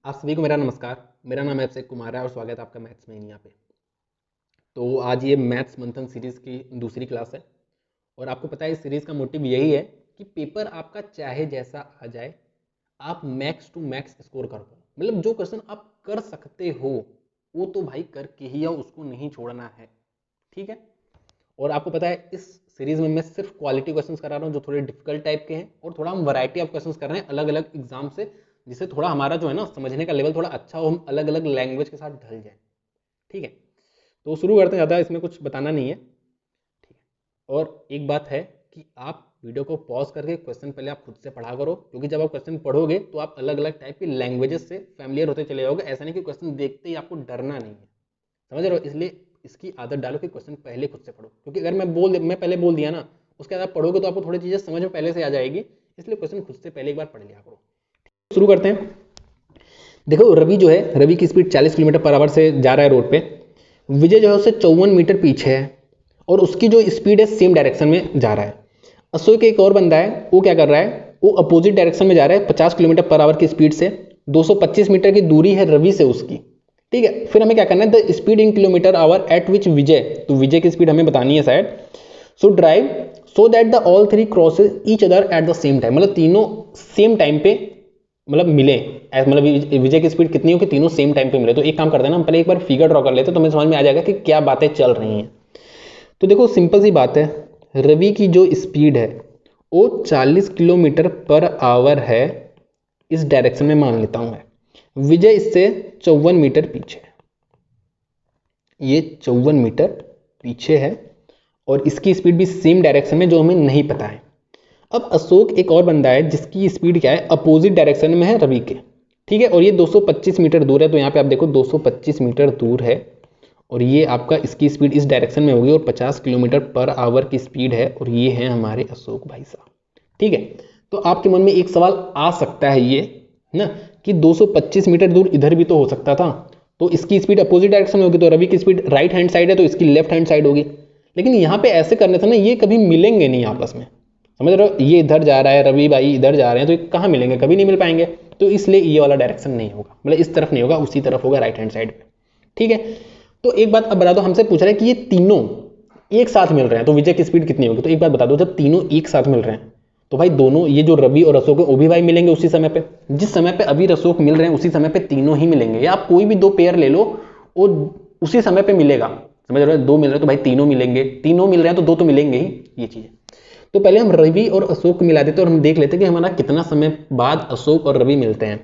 आप सभी को मेरा नमस्कार। मेरा नाम अभिषेक कुमार है और स्वागत है आपका मैथ्स में यहाँ पे। तो आज ये मैथ्स मंथन सीरीज़ की दूसरी क्लास है और आपको पता है इस सीरीज़ का मोटिव यही है कि पेपर आपका चाहे जैसा आ जाए, आप मैक्स टू मैक्स स्कोर कर पाओ। मतलब जो क्वेश्चन आप कर सकते हो वो तो भाई करके ही आओ, उसको नहीं छोड़ना है, ठीक है। और आपको पता है इस सीरीज में मैं सिर्फ क्वालिटी क्वेश्चंस करा रहा हूँ जो थोड़े डिफिकल्ट टाइप के हैं, और थोड़ा हम वैरायटी ऑफ क्वेश्चंस कर रहे हैं अलग अलग एग्जाम से, जिससे थोड़ा हमारा जो है ना समझने का लेवल थोड़ा अच्छा हो, हम अलग अलग लैंग्वेज के साथ ढल जाए, ठीक है। तो शुरू करते हैं, ज़्यादा इसमें कुछ बताना नहीं है, ठीक है। और एक बात है कि आप वीडियो को पॉज करके क्वेश्चन पहले आप खुद से पढ़ा करो, क्योंकि जब आप क्वेश्चन पढ़ोगे तो आप अलग अलग टाइप की लैंग्वेजेस से फैमिलियर होते चले जाओगे। ऐसा नहीं कि क्वेश्चन देखते ही आपको डरना नहीं है, समझ रहे हो। इसलिए इसकी आदत डालो कि क्वेश्चन पहले खुद से पढ़ो, क्योंकि अगर मैं पहले बोल दिया ना, उसके बाद आप पढ़ोगे तो आपको थोड़ी चीज़ें समझ में पहले से आ जाएगी। इसलिए क्वेश्चन खुद से पहले एक बार पढ़ लिया करो। शुरू करते हैं। देखो रवि जो है, रवि की स्पीड 40 किलोमीटर पर आवर से जा रहा है रोड पे। विजय जो है उससे 54 मीटर पीछे है और उसकी जो स्पीड है सेम डायरेक्शन में जा रहा है। अशोक एक और बंदा है, वो क्या कर रहा है, वो अपोजिट डायरेक्शन में जा रहा है 50 किलोमीटर पर आवर की स्पीड से। 225 मीटर की दूरी है रवि से उसकी, ठीक है। फिर हमें क्या करना है, the speed in kilometre hour at which Vijay, तो विजय की स्पीड हमें बतानी है शायद। So drive so that the all three crosses each other at the same time, मतलब तीनों सेम टाइम पे मतलब मिले। मतलब विजय की स्पीड कितनी हो कि तीनों सेम टाइम पे मिले। तो एक काम करते हैं ना, हम पहले एक बार फिगर ड्रॉ कर लेते हैं तो हमें समझ में आ जाएगा कि क्या बातें चल रही हैं। तो देखो सिंपल सी बात है, रवि की जो स्पीड है वो 40 किलोमीटर पर आवर है, इस डायरेक्शन में मान लेता हूं मैं। विजय इससे 54 मीटर पीछे है, ये 54 मीटर पीछे है और इसकी स्पीड भी सेम डायरेक्शन में जो हमें नहीं पता है। अब अशोक एक और बंदा है जिसकी स्पीड क्या है, अपोजिट डायरेक्शन में है रवि के, ठीक है। और ये 225 मीटर दूर है, तो यहाँ पे आप देखो 225 मीटर दूर है और ये आपका इसकी स्पीड इस डायरेक्शन में होगी और 50 किलोमीटर पर आवर की स्पीड है और ये है हमारे अशोक भाई साहब, ठीक है। तो आपके मन में एक सवाल आ सकता है ये ना कि 225 मीटर दूर इधर भी तो हो सकता था, तो इसकी स्पीड अपोजिट डायरेक्शन में होगी, तो रवि की स्पीड राइट हैंड साइड है तो इसकी लेफ्ट हैंड साइड होगी। लेकिन यहाँ पे ऐसे करने से ना ये कभी मिलेंगे नहीं आपस में, समझ रहे हो। ये इधर जा रहा है, रवि भाई इधर जा रहे हैं, तो ये कहाँ मिलेंगे, कभी नहीं मिल पाएंगे। तो इसलिए ये वाला डायरेक्शन नहीं होगा, मतलब इस तरफ नहीं होगा, उसी तरफ होगा राइट हैंड साइड पे, ठीक है। तो एक बात अब बता दो, हमसे पूछ रहे हैं कि ये तीनों एक साथ मिल रहे हैं तो विजय की स्पीड कितनी होगी। तो एक बात बता दो, जब तीनों एक साथ मिल रहे हैं तो भाई दोनों ये जो रवि और अशोक है वो भी भाई मिलेंगे उसी समय पे। जिस समय पे अभी अशोक मिल रहे हैं उसी समय पे तीनों ही मिलेंगे, या आप कोई भी दो पेयर ले लो वो उसी समय पे मिलेगा, समझ रहे हो। दो मिल रहे हैं तो भाई तीनों मिलेंगे, तीनों मिल रहे हैं तो दो तो मिलेंगे ही, ये चीज है। तो पहले हम रवि और अशोक को मिला देते हैं और हम देख लेते हैं कि हमारा कितना समय बाद अशोक और रवि मिलते हैं।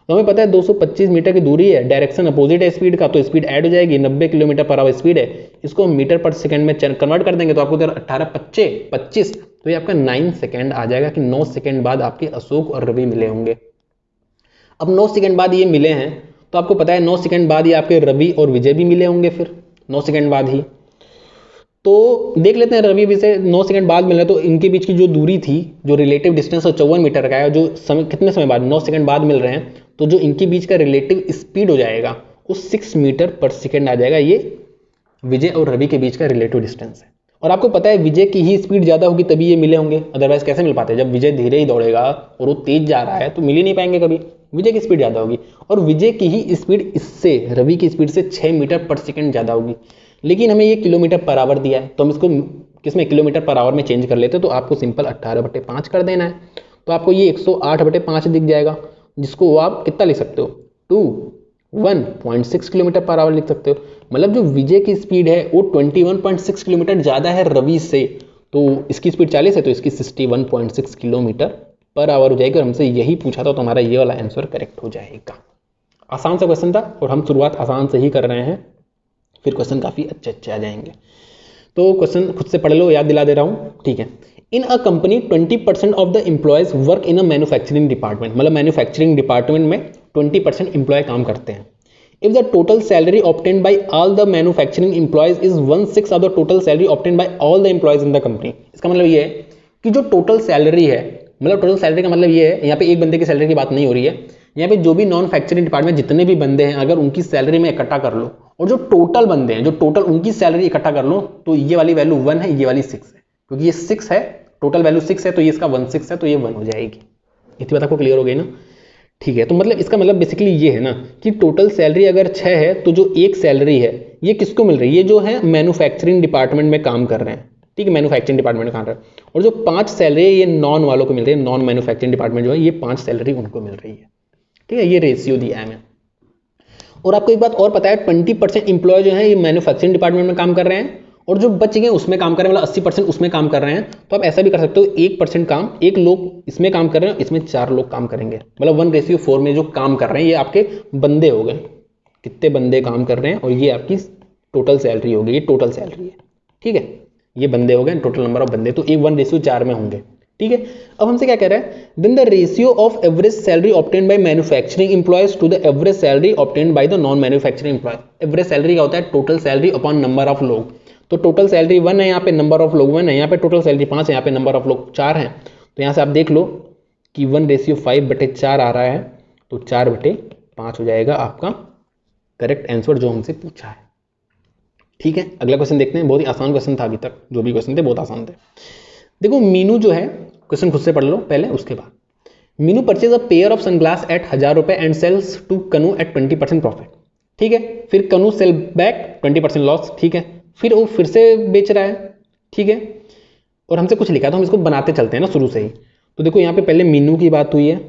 तो हमें पता है 225 मीटर की दूरी है, डायरेक्शन अपोजिट है स्पीड का, तो स्पीड ऐड हो जाएगी। 90 किलोमीटर पर आवर स्पीड है, इसको हम मीटर पर सेकंड में कन्वर्ट कर देंगे तो आपको 18 25, तो ये आपका 9 सेकंड आ जाएगा कि 9 सेकंड बाद आपके अशोक और रवि मिले होंगे। अब 9 सेकंड बाद ये मिले हैं तो आपको पता है 9 सेकंड बाद ये आपके रवि और विजय भी मिले होंगे, फिर 9 सेकंड बाद ही। तो देख लेते हैं रवि से 9 सेकंड बाद मिल रहे, तो इनके बीच की जो दूरी थी, जो रिलेटिव डिस्टेंस 54 मीटर का है, जो समय कितने समय बाद 9 सेकंड बाद मिल रहे हैं, तो जो इनके बीच का रिलेटिव स्पीड हो जाएगा वो 6 मीटर पर सेकंड आ जाएगा। ये विजय और रवि के बीच का रिलेटिव डिस्टेंस है। और आपको पता है विजय की ही स्पीड ज्यादा होगी तभी ये मिले होंगे, अदरवाइज कैसे मिल पाते। जब विजय धीरे ही दौड़ेगा और वो तेज जा रहा है तो मिल ही नहीं पाएंगे कभी, विजय की स्पीड ज्यादा होगी। और विजय की ही स्पीड इससे रवि की स्पीड से 6 मीटर पर सेकंड ज्यादा होगी। लेकिन हमें ये किलोमीटर पर आवर दिया है तो हम इसको किसमें, किलोमीटर पर आवर में चेंज कर लेते हैं। तो आपको सिंपल 18/5 कर देना है, तो आपको ये 108/5 दिख जाएगा, जिसको आप कितना लिख सकते हो, 1.6 किलोमीटर पर आवर लिख सकते हो। मतलब जो विजय की स्पीड है वो 21.6 किलोमीटर ज़्यादा है रवि से, तो इसकी स्पीड 40 है तो इसकी 61.6 किलोमीटर पर आवर हो जाएगी। और हमसे यही पूछा था तो हमारा ये वाला आंसर करेक्ट हो जाएगा। आसान सा क्वेश्चन था और हम शुरुआत आसान से ही कर रहे हैं, फिर क्वेश्चन काफ़ी अच्छे अच्छे आ जाएंगे। तो क्वेश्चन खुद से पढ़ लो, याद दिला दे रहा हूँ, ठीक है। In a company 20% of the employees work in a manufacturing department, मतलब मैन्युफैक्चरिंग डिपार्टमेंट में 20% एम्प्लॉय काम करते हैं। If the total salary obtained by all the manufacturing employees is 1/6 of the total salary obtained by all the employees in the company. इसका मतलब ये है कि जो टोटल सैलरी है, मतलब टोटल सैलरी का मतलब ये है, यहाँ पे एक बंदे की सैलरी की बात नहीं हो रही है, यहाँ पे जो भी नॉन फैक्चरिंग डिपार्टमेंट जितने भी बंदे हैं अगर उनकी सैलरी में इकट्ठा कर लो और जो टोटल बंदे हैं जो टोटल उनकी सैलरी इकट्ठा कर लो, तो ये वाली वैल्यू 1 है, ये वाली 6 है, क्योंकि ये 6 है, टोटल वैल्यू 6 है तो ये इसका 1/6 है तो ये 1 हो जाएगी। इतनी बात आपको क्लियर हो गई ना, ठीक है, तो मतलब इसका मतलब बेसिकली ये है ना कि टोटल सैलरी अगर 6 है तो जो एक सैलरी है ये किसको मिल रही है, ये जो है मैन्युफैक्चरिंग डिपार्टमेंट में काम कर रहे हैं, ठीक है, मैन्युफैक्चरिंग डिपार्टमेंट में काम कर रहे हैं। और जो 5 सैलरी है ये नॉन वालों को मिल रही है, नॉन मैन्युफैक्चरिंग डिपार्टमेंट जो है ये 5 सैलरी उनको मिल रही है, ठीक है, ये रेशियो दिया है हमें। और आपको एक बात और पता है, 20% इंप्लॉय जो है ये मैन्युफैक्चरिंग डिपार्टमेंट में काम कर रहे हैं और जो बच गए उसमें काम कर रहे हैं, मतलब 80% उसमें काम कर रहे हैं। तो आप ऐसा भी कर सकते हो, 1% काम, एक लोग इसमें काम कर रहे हैं, इसमें 4 लोग काम करेंगे, मतलब 1:4 में जो काम कर रहे हैं ये आपके बंदे हो गए, कितने बंदे काम कर रहे हैं, और ये आपकी टोटल सैलरी होगी, ये टोटल सैलरी है, ठीक है, ये बंदे हो गए, टोटल नंबर ऑफ बंदे, तो 1:4 में होंगे, ठीक है। अब हमसे क्या कह रहा है, then the ratio of average salary obtained by manufacturing employees to the average salary obtained by the non manufacturing employee. Average salary क्या होता है, total salary upon number of लोग, तो टोटल सैलरी 1 है, यहाँ पे नंबर ऑफ लोग 1 है, यहाँ पे टोटल सैलरी 5 है, यहाँ पे नंबर ऑफ लोग 4 है, तो यहाँ से आप देख लो कि 1:5/4 आ रहा है, तो 4/5 हो जाएगा आपका करेक्ट आंसर जो हमसे पूछा है, ठीक है। अगला क्वेश्चन देखते हैं, बहुत ही आसान क्वेश्चन था, अभी तक जो भी क्वेश्चन थे बहुत आसान थे। देखो मीनू जो है, क्वेश्चन खुद से पढ़ लो पहले, उसके बाद Meenu purchase a pair of sunglass at 1000 रुपए and sales to Kanu at 20% profit, ठीक है। फिर कनू सेल बैक 20% लॉस, ठीक है। फिर वो फिर से बेच रहा है, ठीक है, और हमसे कुछ लिखा है तो हम इसको बनाते चलते हैं ना शुरू से ही। तो देखो यहाँ पे पहले मीनू की बात हुई है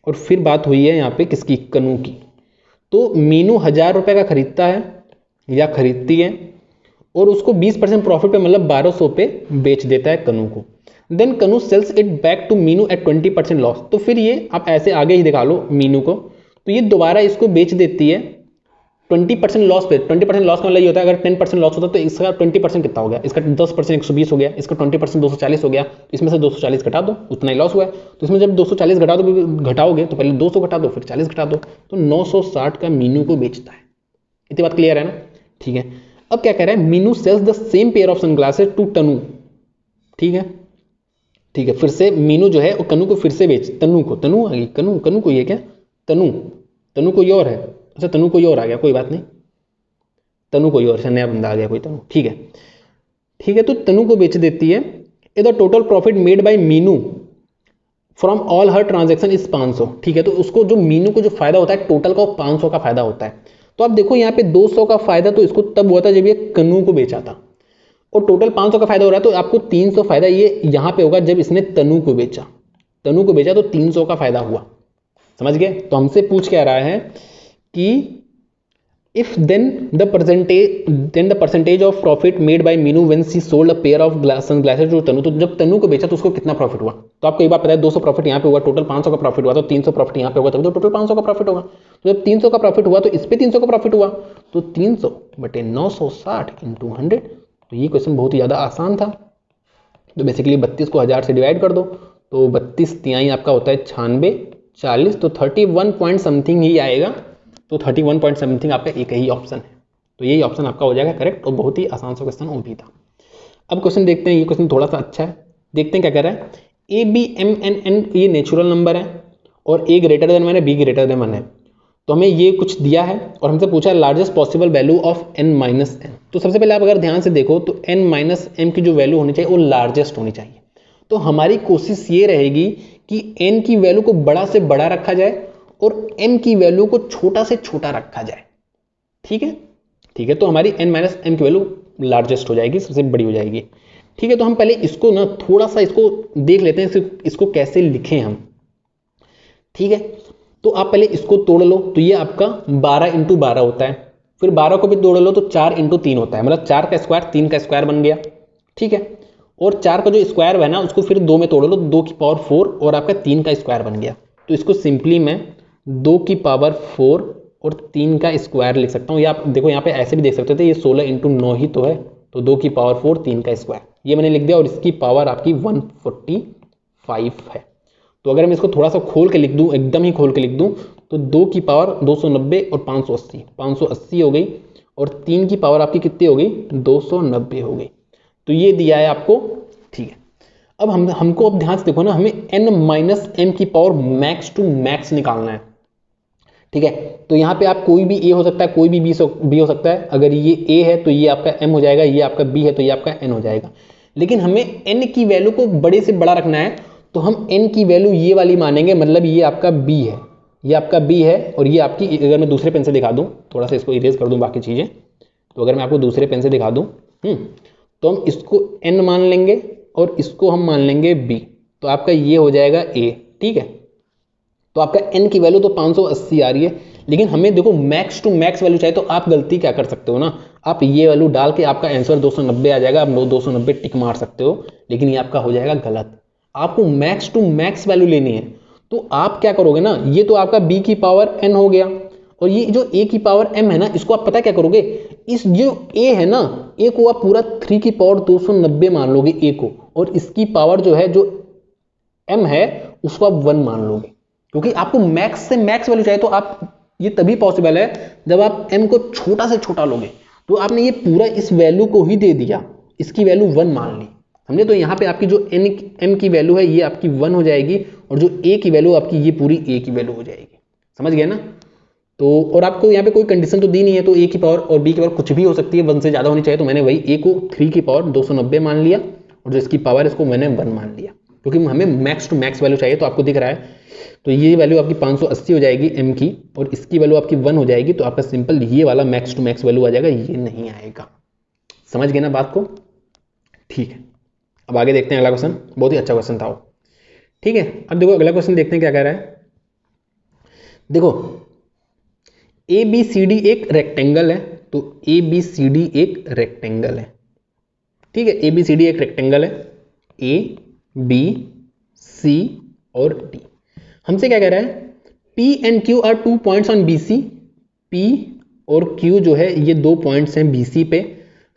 और फिर बात हुई है यहाँ पे किसकी, कनू की। तो मीनू 1000 रुपए का खरीदता है या खरीदती है और उसको 20% प्रॉफिट पे, मतलब 1200 पे बेच देता है कनू को। Then Kanu sales it back to Meenu at 20% loss, तो फिर ये आप ऐसे आगे ही दिखा लो मीनू को, तो ये दोबारा इसको बेच देती है 20% लॉस पे। 20% लॉस का मतलब ये होता है अगर 10% लॉस होता है तो इसका 20% कितना हो गया, इसका 10% 120 हो गया, इसका 20% 240 हो गया, इसमें से 240 घटा दो, उतना ही लॉस हुआ है। तो इसमें जब 240 घटाओगे तो पहले 200 घटा दो, फिर 40 घटा दो, तो 960 का मीनू को बेचता है। इतनी बात क्लियर है ना, ठीक है। अब क्या कह रहा है, Meenu sells the same pair of sunglasses to Tanu, ठीक है, ठीक है। फिर से मीनू जो है वो कनू को फिर से बेच, तनु को, तनु आ गई, कनू, कनू को ये क्या, तनु, तनु कोई और है, अच्छा तनु कोई और आ गया, कोई बात नहीं, तनु कोई और, नया बंदा आ गया कोई, तनु, ठीक है, ठीक है। तो तनु को बेच देती है। The total profit made by Meenu from all her transaction is 500, ठीक है। तो उसको जो मीनू को जो फायदा होता है टोटल का 500 का फायदा होता है। तो आप देखो यहाँ पे 200 का फायदा तो इसको तब हुआ था जब ये कनू को बेचा था, और टोटल 500 का फायदा हो रहा है, तो आपको 300 फायदा ये यहाँ पे होगा जब इसने तनु को बेचा, तनु को बेचा तो 300 का फायदा हुआ, समझ गए। तो हमसे पूछ क्या रहा है कि if then the percentage of profit made by Meenu when she sold a pair of sunglasses to Tanu, तो जब तनु को बेचा तो उसको कितना प्रॉफिट हुआ। तो आपको एक बात पता है 200 प्रॉफिट यहाँ पे हुआ, टोटल 500 का प्रॉफिट हुआ, तो 300 प्रॉफिट यहाँ पे होगा, तभी तो टोटल 500 का प्रॉफिट होगा। तो जब 300 का प्रॉफिट हुआ तो इस पे 300 का प्रॉफिट हुआ, तो 300/960 × 100। तो ये क्वेश्चन बहुत ही ज़्यादा आसान था। तो बेसिकली 32 को 1000 से डिवाइड कर दो, तो 32 तिहाई आपका होता है 96, 40, तो 31 पॉइंट समथिंग ही आएगा। तो 31 पॉइंट समथिंग आपका एक ही ऑप्शन है, तो यही ऑप्शन आपका हो जाएगा करेक्ट, और बहुत ही आसान सा क्वेश्चन वो भी था। अब क्वेश्चन देखते हैं, ये क्वेश्चन थोड़ा सा अच्छा है, देखते हैं क्या कह रहा है। A B M N N ये नेचुरल नंबर है और ए ग्रेटर देन 1 है, बी ग्रेटर देन 1 है। तो हमें ये कुछ दिया है और हमसे पूछा है largest possible value of n minus M. तो सबसे पहले आप अगर ध्यान से देखो तो n माइनस एम की जो वैल्यू होनी चाहिए वो लार्जेस्ट होनी चाहिए। तो हमारी कोशिश ये रहेगी कि n की वैल्यू को बड़ा से बड़ा रखा जाए और m की वैल्यू को छोटा से छोटा रखा जाए, ठीक है, ठीक है। तो हमारी n माइनस एम की वैल्यू लार्जेस्ट हो जाएगी, सबसे बड़ी हो जाएगी, ठीक है। तो हम पहले इसको ना थोड़ा सा इसको देख लेते हैं, इसको कैसे लिखें हम, ठीक है। तो आप पहले इसको तोड़ लो, तो ये आपका 12 × 12 होता है, फिर 12 को भी तोड़ लो तो 4 × 3 होता है, मतलब 4 का स्क्वायर 3 का स्क्वायर बन गया, ठीक है। और 4 का जो स्क्वायर है ना उसको फिर 2 में तोड़ लो, 2 की पावर 4 और आपका 3 का स्क्वायर बन गया। तो इसको सिंपली मैं 2 की पावर 4 और 3 का स्क्वायर लिख सकता हूँ। या आप देखो यहाँ पे ऐसे भी देख सकते थे, ये 16 × 9 ही तो है, तो 2 की पावर 4 3 का स्क्वायर, ये मैंने लिख दिया, और इसकी पावर आपकी 145 है। तो अगर मैं इसको थोड़ा सा खोल के लिख दूं, एकदम ही खोल के लिख दूं, तो 2 की पावर 290 और 580, 580 हो गई, और 3 की पावर आपकी कितनी हो गई, 290 हो गई। तो ये दिया है आपको, ठीक है। अब हमको अब ध्यान से देखो ना, हमें n माइनस एम की पावर मैक्स टू मैक्स निकालना है, ठीक है। तो यहाँ पे आप कोई भी a हो सकता है, कोई भी b हो सकता है। अगर ये a है तो ये आपका m हो जाएगा, ये आपका b है तो ये आपका n हो जाएगा। लेकिन हमें n की वैल्यू को बड़े से बड़ा रखना है, तो हम n की वैल्यू ये वाली मानेंगे, मतलब ये आपका b है, ये आपका बी है और ये आपकी, अगर मैं दूसरे पेन से दिखा दूँ, थोड़ा सा इसको इरेज कर दूँ बाकी चीज़ें, तो अगर मैं आपको दूसरे पेन से दिखा दूँ तो हम इसको एन मान लेंगे और इसको हम मान लेंगे बी, तो आपका ये हो जाएगा ए। ठीक है, तो आपका एन की वैल्यू तो 580 आ रही है, लेकिन हमें देखो मैक्स टू मैक्स वैल्यू चाहिए, तो आप गलती क्या कर सकते हो ना, आप ये वैल्यू डाल के आपका आंसर 290 आ जाएगा, आप 290 टिक मार सकते हो, लेकिन ये आपका हो जाएगा गलत। आपको मैक्स टू मैक्स वैल्यू लेनी है, तो आप क्या करोगे ना, ये तो आपका b की पावर n हो गया, और ये जो a की पावर m है ना, इसको आप पता क्या करोगे, इस जो a है ना, a को आप पूरा 3 की पावर 290 मान लोगे a को, और इसकी पावर जो है, जो m है, उसको आप 1 मान लोगे, क्योंकि आपको मैक्स से मैक्स वैल्यू चाहिए। तो आप, ये तभी पॉसिबल है जब आप m को छोटा से छोटा लोगे। तो आपने ये पूरा इस वैल्यू को ही दे दिया, इसकी वैल्यू 1 मान ली, समझे। तो यहाँ पे आपकी जो m की वैल्यू है ये आपकी 1 हो जाएगी, और जो a की वैल्यू आपकी ये पूरी a की वैल्यू हो जाएगी, समझ गए ना। तो और आपको यहाँ पे कोई कंडीशन तो दी नहीं है, तो a की पावर और b की पावर कुछ भी हो सकती है, 1 से ज़्यादा होनी चाहिए, तो मैंने वही a को 3 की पावर 290 मान लिया, और जो इसकी पावर इसको मैंने 1 मान लिया, क्योंकि हमें मैक्स टू मैक्स वैल्यू चाहिए। तो आपको दिख रहा है, तो ये वैल्यू आपकी 580 हो जाएगी m की, और इसकी वैल्यू आपकी 1 हो जाएगी, तो आपका सिंपल ये वाला मैक्स टू मैक्स वैल्यू आ जाएगा, ये नहीं आएगा। समझ गए ना बात को। ठीक है, अब आगे देखते हैं अगला क्वेश्चन, बहुत ही अच्छा क्वेश्चन था वो। ठीक है, अब देखो अगला क्वेश्चन देखते हैं क्या कह रहा है। देखो ABCD एक रेक्टेंगल है, तो ABCD एक रेक्टेंगल है। ठीक है, ABCD एक रेक्टेंगल है, A B C और D। हमसे क्या कह रहा है, P and Q are 2 points on BC, P और Q जो है ये 2 पॉइंट्स हैं BC पे,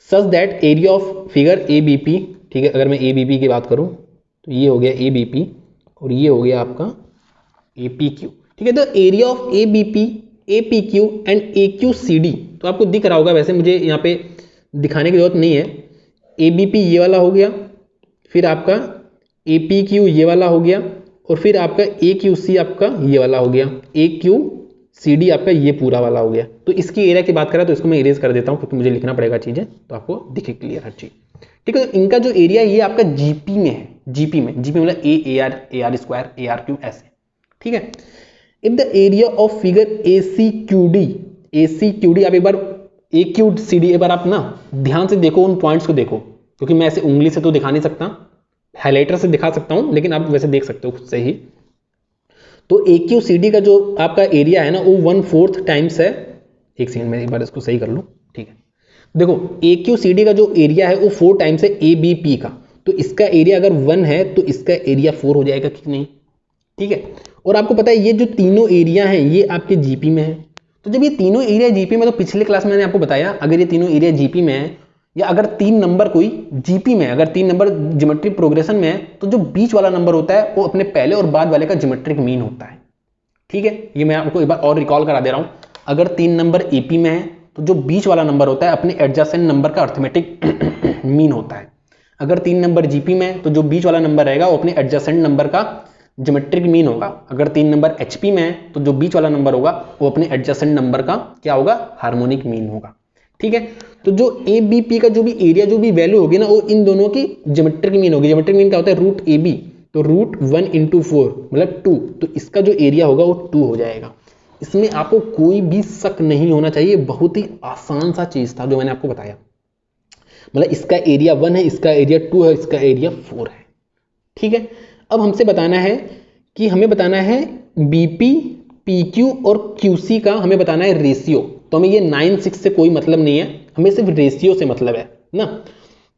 such that area of figure ABP। ठीक है, अगर मैं ABP की बात करूं तो ये हो गया ABP, और ये हो गया आपका APQ। ठीक है, तो area of ABP, APQ and AQCD, तो आपको दिख रहा होगा, वैसे मुझे यहाँ पे दिखाने की जरूरत नहीं है। ABP ये वाला हो गया, फिर आपका APQ ये वाला हो गया, और फिर आपका AQC आपका ये वाला हो गया, AQCD आपका ये पूरा वाला हो गया। तो इसकी एरिया की बात करें तो इसको मैं इरेज कर देता हूँ, क्योंकि मुझे लिखना पड़ेगा चीज़ें, तो आपको दिखे क्लियर हर चीज़। ठीक है, तो इनका जो एरिया ये आपका GP में है, GP में मतलब AR स्क्वायर ARQ ऐसे। ठीक है, if the area of figure ACQD, आप एक बार AQCD एक बार आप ना ध्यान से देखो, उन पॉइंट्स को देखो, क्योंकि मैं ऐसे उंगली से तो दिखा नहीं सकता, हाइलाइटर से दिखा सकता हूं, लेकिन आप वैसे देख सकते हो खुद से ही। तो AQCD का जो आपका एरिया है ना, वो 1/4 टाइम्स है। एक सेकंड में एक बार इसको सही कर लूं। ठीक है, देखो AQCD का जो एरिया है वो 4 टाइम्स है ABP का, तो इसका एरिया अगर 1 है तो इसका एरिया 4 हो जाएगा कि नहीं। ठीक है, और आपको पता है ये जो तीनों एरिया हैं ये आपके GP में है। तो जब ये तीनों एरिया GP में, तो पिछले क्लास में मैंने आपको बताया, अगर ये तीनों एरिया GP में है, या अगर 3 नंबर कोई GP में है, अगर 3 नंबर ज्योमेट्रिक प्रोग्रेशन में है, तो जो बीच वाला नंबर होता है वो अपने पहले और बाद वाले का ज्योमेट्रिक मीन होता है। ठीक है, ये मैं आपको एक बार और रिकॉल करा दे रहा हूं। अगर 3 नंबर AP में है, तो जो बीच वाला नंबर होता है अपने एडजेसेंट नंबर का अर्थमेटिक मीन होता है। अगर 3 नंबर GP में है, तो जो बीच वाला नंबर रहेगा वो अपने एडजेसेंट नंबर का ज्योमेट्रिक मीन होगा। अगर 3 नंबर HP में है, तो जो बीच वाला नंबर होगा वो अपने एडजेसेंट नंबर का क्या होगा, हार्मोनिक मीन होगा। ठीक है, तो जो ABP का जो भी एरिया, जो भी वैल्यू होगी ना, वो इन दोनों की ज्योमेट्रिक मीन होगी। ज्योमेट्रिक मीन क्या होता है, √AB, तो √1 × 4 मतलब 2, तो इसका जो एरिया होगा वो 2 हो जाएगा। इसमें आपको कोई भी शक नहीं होना चाहिए, बहुत ही आसान सा चीज था जो मैंने आपको बताया। मतलब इसका एरिया 1 है, इसका एरिया 2 है, इसका एरिया 4 है। ठीक है, अब हमसे बताना है कि हमें बताना है BP, PQ और QC का हमें बताना है रेशियो। तो हमें ये 9/6 से कोई मतलब नहीं है, हमें सिर्फ रेशियो से मतलब है ना।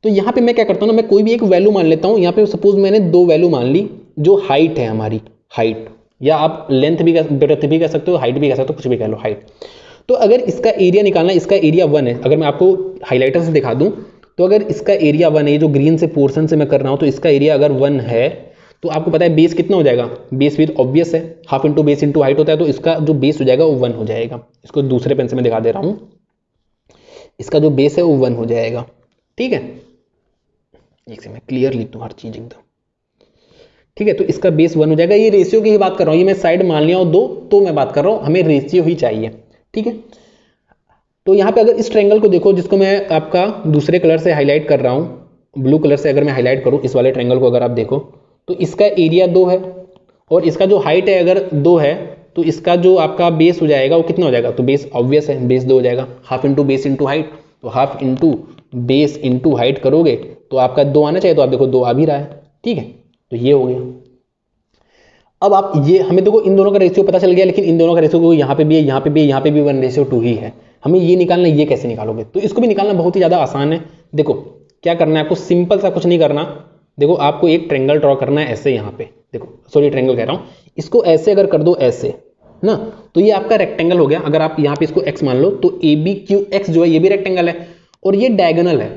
तो यहाँ पे मैं क्या करता हूँ ना, मैं कोई भी एक वैल्यू मान लेता हूँ। यहाँ पे सपोज मैंने 2 वैल्यू मान ली, जो हाइट है हमारी, हाइट, या आप लेंथ भी ब्रेड्थ भी कह सकते हो, हाइट भी कह सकते हो, कुछ भी कह लो, हाइट। तो अगर इसका एरिया निकालना, इसका एरिया 1 है, अगर मैं आपको हाईलाइटर से दिखा दूं, तो अगर इसका एरिया 1 है, जो ग्रीन से पोर्शन से मैं कर रहा हूं, तो इसका एरिया अगर 1 है, तो आपको पता है बेस कितना हो जाएगा, बेस विद ऑब्वियस है, half into base into height होता है, तो इसका जो बेस हो जाएगा वो 1 हो जाएगा। इसको दूसरे पेन से मैं दिखा दे रहा हूं, इसका जो बेस है वो 1 हो जाएगा। ठीक है, एक से मैं क्लियर लिख दूं हर चीज एकदम। ठीक है, तो इसका बेस 1 हो जाएगा। ये रेशियो की ही बात कर रहा हूं, ये मैं साइड मान लिया हूं 2, तो मैं बात कर रहा हूं हमें रेशियो ही चाहिए। ठीक है, तो यहाँ पे अगर इस ट्रायंगल को देखो, जिसको मैं आपका दूसरे कलर से हाईलाइट कर रहा हूँ, ब्लू कलर से अगर मैं हाईलाइट करूँ इस वाले ट्रायंगल को, अगर आप देखो तो इसका एरिया 2 है, और इसका जो हाइट है अगर 2 है, तो इसका जो आपका बेस हो जाएगा वो कितना हो जाएगा, तो बेस ऑब्वियस है, बेस 2 हो जाएगा, half into base into height, तो half into base into height करोगे तो आपका 2 आना चाहिए, तो आप देखो 2 आ भी रहा है, ठीक है, तो ये हो गया। अब आप ये हमें देखो इन दोनों का रेशियो पता चल गया, लेकिन इन दोनों का रेशियो यहाँ पे भी है, यहाँ पे भी है, यहाँ पे भी 1:2 ही है, हमें ये निकालना, ये कैसे निकालोगे, तो इसको भी निकालना बहुत ही ज़्यादा आसान है। देखो क्या करना है आपको, सिंपल सा कुछ नहीं करना, देखो आपको एक ट्रेंगल ड्रॉ करना है ऐसे, यहाँ पे देखो, सॉरी ट्रेंगल कह रहा हूँ, इसको ऐसे अगर कर दो ऐसे ना, तो ये आपका रेक्टेंगल हो गया। अगर आप यहाँ पे इसको x मान लो तो ए बी क्यू एक्स जो है ये भी रेक्टेंगल है, और ये डायगोनल है,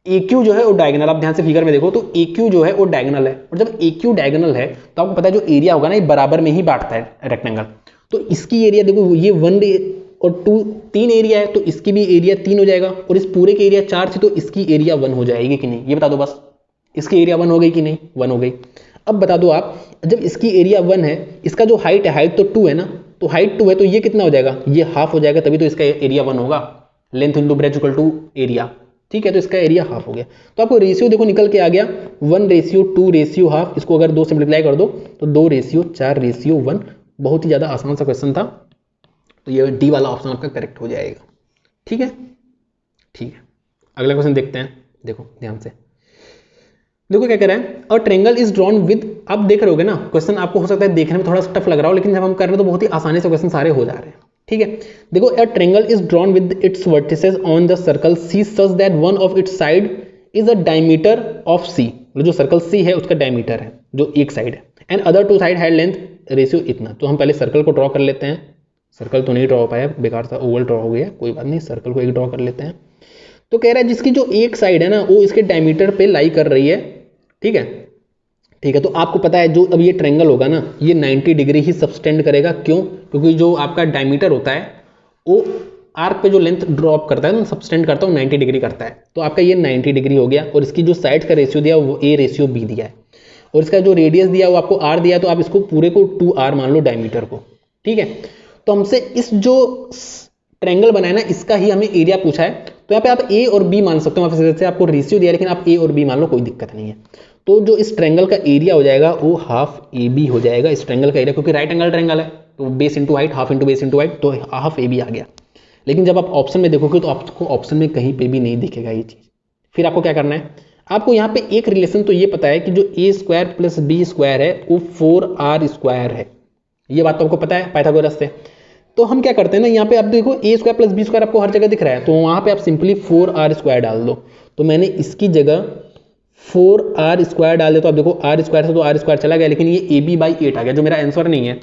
ए क्यू जो है वो डायगोनल, आप ध्यान से फिगर में देखो तो ए क्यू जो है वो डायगोनल है, और जब ए क्यू डायगोनल है तो आपको पता है जो एरिया होगा ना ये बराबर में ही बांटता है रेक्टेंगल, तो इसकी एरिया देखो ये 1 और 2 3 एरिया है, तो इसकी भी एरिया 3 हो जाएगा, और इस पूरे के एरिया 4 थी, तो इसकी एरिया 1 हो जाएगी कि नहीं, ये बता दो बस, इसकी एरिया 1 हो गई कि नहीं, 1 हो गई। अब बता दो आप, जब इसकी एरिया 1 है, इसका जो हाइट है, हाइट तो 2 है ना, तो हाइट 2 है, तो ये कितना हो जाएगा, ये हाफ हो जाएगा, तभी तो इसका एरिया 1 होगा, length into breadth equal to area, ठीक है, तो इसका एरिया हाफ हो गया। तो आपको रेशियो देखो निकल के आ गया 1:2:1, इसको अगर 2 से मल्टीप्लाई कर दो तो 2:4:1, बहुत ही ज़्यादा आसान सा क्वेश्चन था, तो ये डी वाला ऑप्शन आपका करेक्ट हो जाएगा, ठीक है, ठीक है। अगला क्वेश्चन देखते हैं, देखो ध्यान से, देखो क्या कह रहा है, और ट्रेंगल इज ड्रॉन विद, आप देख रहे होगे ना क्वेश्चन, आपको हो सकता है देखने में थोड़ा सा टफ लग रहा हो, लेकिन जब हम कर रहे हैं तो बहुत ही आसानी से क्वेश्चन सारे हो जा रहे हैं, ठीक है। देखो a triangle is drawn with its vertices on the circle C such that one of its side is a diameter of C, मतलब जो सर्कल सी है उसका डायमीटर है जो एक साइड है, and other 2 side had length ratio इतना। तो हम पहले सर्कल को ड्रॉ कर लेते हैं, सर्कल तो नहीं ड्रॉ हो पाया, बेकार सा ओवल ड्रॉ हो गया, कोई बात नहीं, सर्कल को एक ड्रॉ कर लेते हैं। तो कह रहा है जिसकी जो एक साइड है ना वो इसके डायमीटर पे लाई कर रही है, ठीक है, ठीक है। तो आपको पता है जो अब ये ट्रेंगल होगा ना ये 90 डिग्री ही सबटेंड करेगा, क्यों, क्योंकि जो आपका डायमीटर होता है वो आर्क पे जो लेंथ ड्रॉप करता है ना सबटेंड करता है 90 डिग्री करता है, तो आपका ये 90 डिग्री हो गया, और इसकी जो साइड का रेशियो दिया वो A:B दिया है, और इसका जो रेडियस दिया वो आपको R दिया है, तो आप इसको पूरे को 2R मान लो डायमीटर को, ठीक है। तो हमसे इस जो ट्रेंगल बनाया ना इसका ही हमें एरिया पूछा है, तो यहाँ पे आप A और B मान सकते हो, वहाँ आपको रेशियो दिया, लेकिन आप A और B मान लो, कोई दिक्कत नहीं है। तो जो इस ट्रेंगल का एरिया हो जाएगा वो हाफ AB हो जाएगा, इस ट्रेंगल का एरिया, क्योंकि राइट एंगल ट्रेंगल है, तो base into height, half into base into height, तो हाफ AB आ गया। लेकिन जब आप ऑप्शन में देखोगे तो आपको ऑप्शन में कहीं पे भी नहीं दिखेगा ये चीज़। फिर आपको क्या करना है, आपको यहाँ पे एक रिलेशन तो ये पता है कि जो A² + B² है वो 4R² है, ये बात तो आपको पता है पाइथागोरस से। तो हम क्या करते हैं ना, यहाँ पे आप देखो A² + B² आपको हर जगह दिख रहा है, तो वहाँ पे आप सिंपली 4R² डाल दो। तो मैंने इसकी जगह 4R² डाल दे, तो आप देखो R² से तो R² चला गया, लेकिन ये AB/8 आ गया, जो मेरा आंसर नहीं है।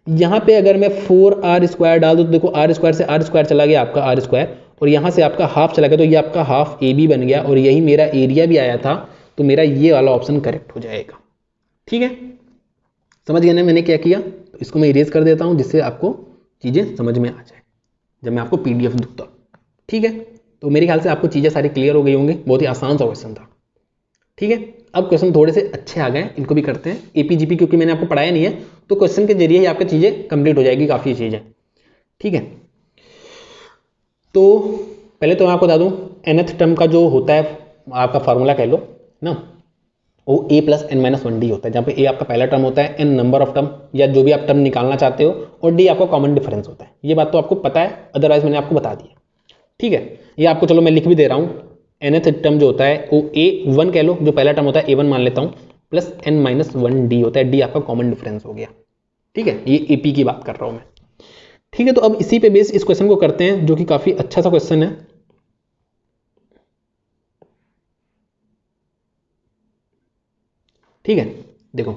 यहाँ पे अगर मैं 4R² डाल दूँ तो देखो R² से R² चला गया आपका R², और यहाँ से आपका हाफ चला गया, तो ये आपका हाफ AB बन गया, और यही मेरा एरिया भी आया था, तो मेरा ये वाला ऑप्शन करेक्ट हो जाएगा, ठीक है। समझ गए ना मैंने क्या किया, तो इसको मैं इरेज कर देता हूँ जिससे आपको चीज़ें समझ में आ जाए जब मैं आपको PDF दूंगा, ठीक है। तो मेरे ख्याल से आपको चीज़ें सारी क्लियर हो गई होंगी, बहुत ही आसान सा क्वेश्चन था, ठीक है। अब क्वेश्चन थोड़े से अच्छे आ गए, इनको भी करते हैं। APGP क्योंकि मैंने आपको पढ़ाया नहीं है, तो क्वेश्चन के जरिए ही आपकी चीज़ें कंप्लीट हो जाएगी, काफ़ी चीज़ें, ठीक है। तो पहले तो मैं आपको बता दूं nth टर्म का जो होता है आपका फार्मूला कह लो ना, वो A + n-1D होता है, जहाँ पे A आपका पहला टर्म होता है, n नंबर ऑफ टर्म या जो भी आप टर्म निकालना चाहते हो, और D आपका कॉमन डिफरेंस होता है। ये बात तो आपको पता है, अदरवाइज मैंने आपको बता दिया, ठीक है। ये आपको चलो मैं लिख भी दे रहा हूँ, nth टर्म जो होता है वो A1 कह लो, जो पहला टर्म होता है A1 मान लेता हूँ, प्लस n-1D होता है, D आपका कॉमन डिफरेंस हो गया, ठीक है। ये AP की बात कर रहा हूँ मैं, ठीक है। तो अब इसी पे बेस इस क्वेश्चन को करते हैं, जो कि काफी अच्छा सा क्वेश्चन है। ठीक है, देखो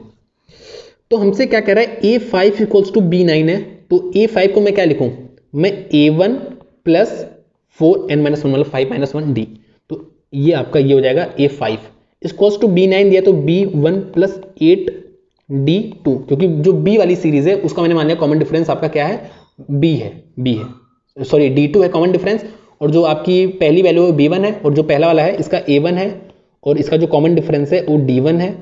तो हमसे क्या कह रहा है, A5 = B9 है, तो A5 को मैं क्या लिखूं, मैं A1 + 4n-1 मतलब 5 - 1D, तो ये आपका ये हो जाएगा A5 = B9 दिया, तो B1 + 8D2, क्योंकि जो B वाली सीरीज है उसका मैंने मान लिया कॉमन डिफरेंस आपका क्या है, B है, सॉरी D2 है कॉमन डिफरेंस, और जो आपकी पहली वैल्यू है B1 है, और जो पहला वाला है इसका A1 है, और इसका जो कॉमन डिफरेंस है वो D1 है,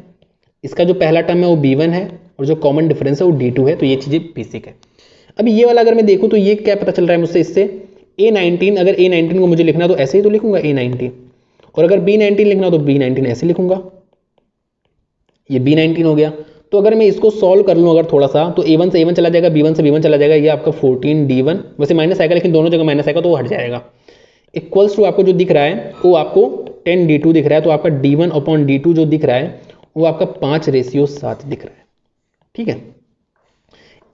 इसका जो पहला टर्म है वो B1 है, और जो कॉमन डिफरेंस है वो D2 है। तो ये चीजें बेसिक है। अब ये वाला अगर मैं देखूं तो ये क्या पता चल रहा है मुझसे, इससे A19, अगर A19 को मुझे लिखना तो ऐसे ही तो लिखूंगा A19, और अगर B19 लिखना तो B19 ऐसे लिखूंगा, ये B19 हो गया। तो अगर मैं इसको सॉल्व कर लूँ अगर थोड़ा सा, तो a1 से a1 चला जाएगा, b1 से b1 चला जाएगा, ये आपका 14d1, वैसे माइनस आएगा लेकिन दोनों जगह माइनस आएगा तो वो हट जाएगा। इक्वल्स टू आपको जो दिख रहा है वो आपको 10d2 दिख रहा है, तो आपका d1 अपॉन d2 जो दिख रहा है वो आपका 5:7 दिख रहा है। ठीक है,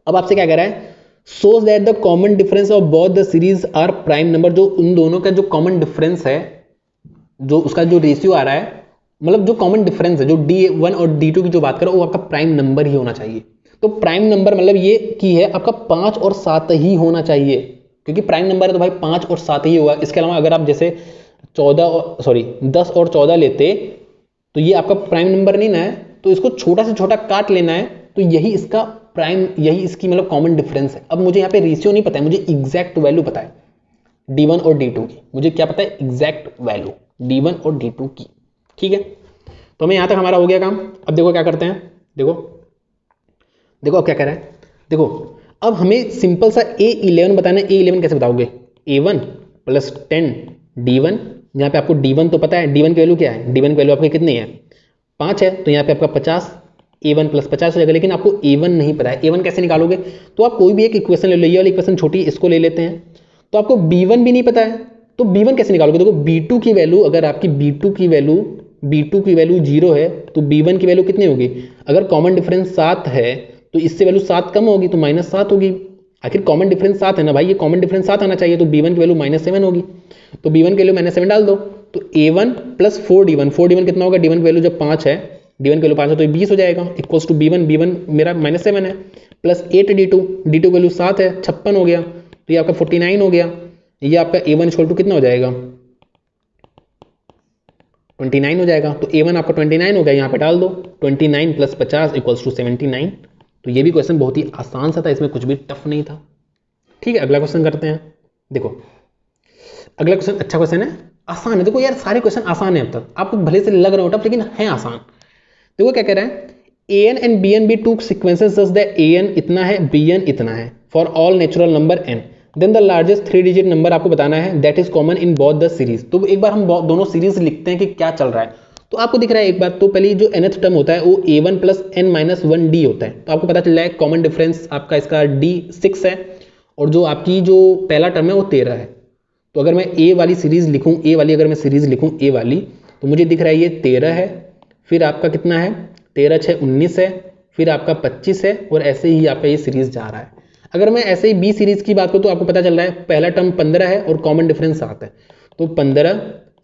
अब आपसे क्या कह रहा है, shows that the common difference of both the series are prime number, जो उन दोनों का जो कॉमन डिफरेंस है, जो उसका जो रेशियो आ रहा है, मतलब जो कॉमन डिफरेंस है, जो d1 और d2 की जो बात करो वो आपका प्राइम नंबर ही होना चाहिए। तो प्राइम नंबर मतलब ये की है आपका 5 और 7 ही होना चाहिए, क्योंकि प्राइम नंबर है तो भाई 5 और 7 ही होगा। इसके अलावा अगर आप जैसे 10 और 14 लेते तो ये आपका प्राइम नंबर नहीं ना है, तो इसको छोटा से छोटा काट लेना है, तो यही इसका प्राइम, यही इसकी मतलब कॉमन डिफरेंस है। अब मुझे यहाँ पे रेशियो नहीं पता है, मुझे एग्जैक्ट वैल्यू पता है d1 और d2 की, मुझे क्या पता है, एग्जैक्ट वैल्यू d1 और d2 की। ठीक है, तो हमें यहाँ तक हमारा हो गया काम। अब देखो क्या करते हैं, देखो देखो अब क्या कर रहा है, देखो अब हमें सिंपल सा a11 बताना है। a11 कैसे बताओगे, a1 प्लस 10 d1, यहाँ पे आपको d1 तो पता है, d1 की वैल्यू क्या है, d1 की वैल्यू आपकी कितनी है, 5 है, तो यहाँ पे आपका 50, a1 प्लस 50 हो जाएगा। लेकिन आपको a1 नहीं पता है, a1 कैसे निकालोगे, तो आप कोई भी एक इक्वेशन ले लो, ये वाली इक्वेशन छोटी, इसको ले लेते हैं। तो आपको b1 भी नहीं पता है, तो b1 कैसे निकालोगे, देखो b2 की वैल्यू, अगर आपकी b2 की वैल्यू 0 है तो b1 की वैल्यू कितनी होगी, अगर कॉमन डिफरेंस 7 है तो इससे वैल्यू 7 कम होगी तो -7 होगी। आखिर कॉमन डिफरेंस 7 है ना भाई, ये कॉमन डिफरेंस 7 आना चाहिए, तो b1 की वैल्यू -7 होगी, तो b1 की वैल्यू -7 डाल दो, तो a1 प्लस 4d1 कितना होगा, d1 की वैल्यू जब 5 है, d1 की वैल्यू 5 है तो 20 हो जाएगा, इक्वल्स टू b1 मेरा -7 है, प्लस 8d2 की वैल्यू 7 है, 56 हो गया, तो ये आपका 49 हो गया। ये आपका a1 इक्वल टू कितना हो जाएगा, 29 हो जाएगा, तो a1 आपका 29 हो गया, यहाँ पे डाल दो 29 प्लस 50 इक्वल्स टू 79। तो ये भी क्वेश्चन बहुत ही आसान सा था, इसमें कुछ भी टफ नहीं था। ठीक है, अगला क्वेश्चन करते हैं। देखो अगला क्वेश्चन अच्छा क्वेश्चन है, आसान है। देखो यार सारे क्वेश्चन आसान है, अब तक आपको भले से लग रहा हो टफ, लेकिन है आसान। देखो क्या कह रहा है, an and bn be two sequences such that an इतना है, bn इतना है, for all natural number n, then the largest 3 digit number आपको बताना है that is common in both the series। तो एक बार हम दोनों सीरीज लिखते हैं कि क्या चल रहा है। तो आपको दिख रहा है एक बार तो पहले जो nth टर्म होता है वो a1 प्लस n-1d होता है, तो आपको पता चल रहा है कॉमन डिफरेंस आपका इसका d 6 है, और जो आपकी जो पहला टर्म है वो 13 है। तो अगर मैं a वाली सीरीज लिखूं, a वाली अगर मैं सीरीज लिखूं a वाली, तो मुझे दिख रहा है ये 13 है, फिर आपका कितना है 13 6 19 है, फिर आपका 25 है, और ऐसे ही आपका ये सीरीज जा रहा है। अगर मैं ऐसे ही बी सीरीज की बात करूँ तो आपको पता चल रहा है पहला टर्म 15 है और कॉमन डिफरेंस 7 है, तो 15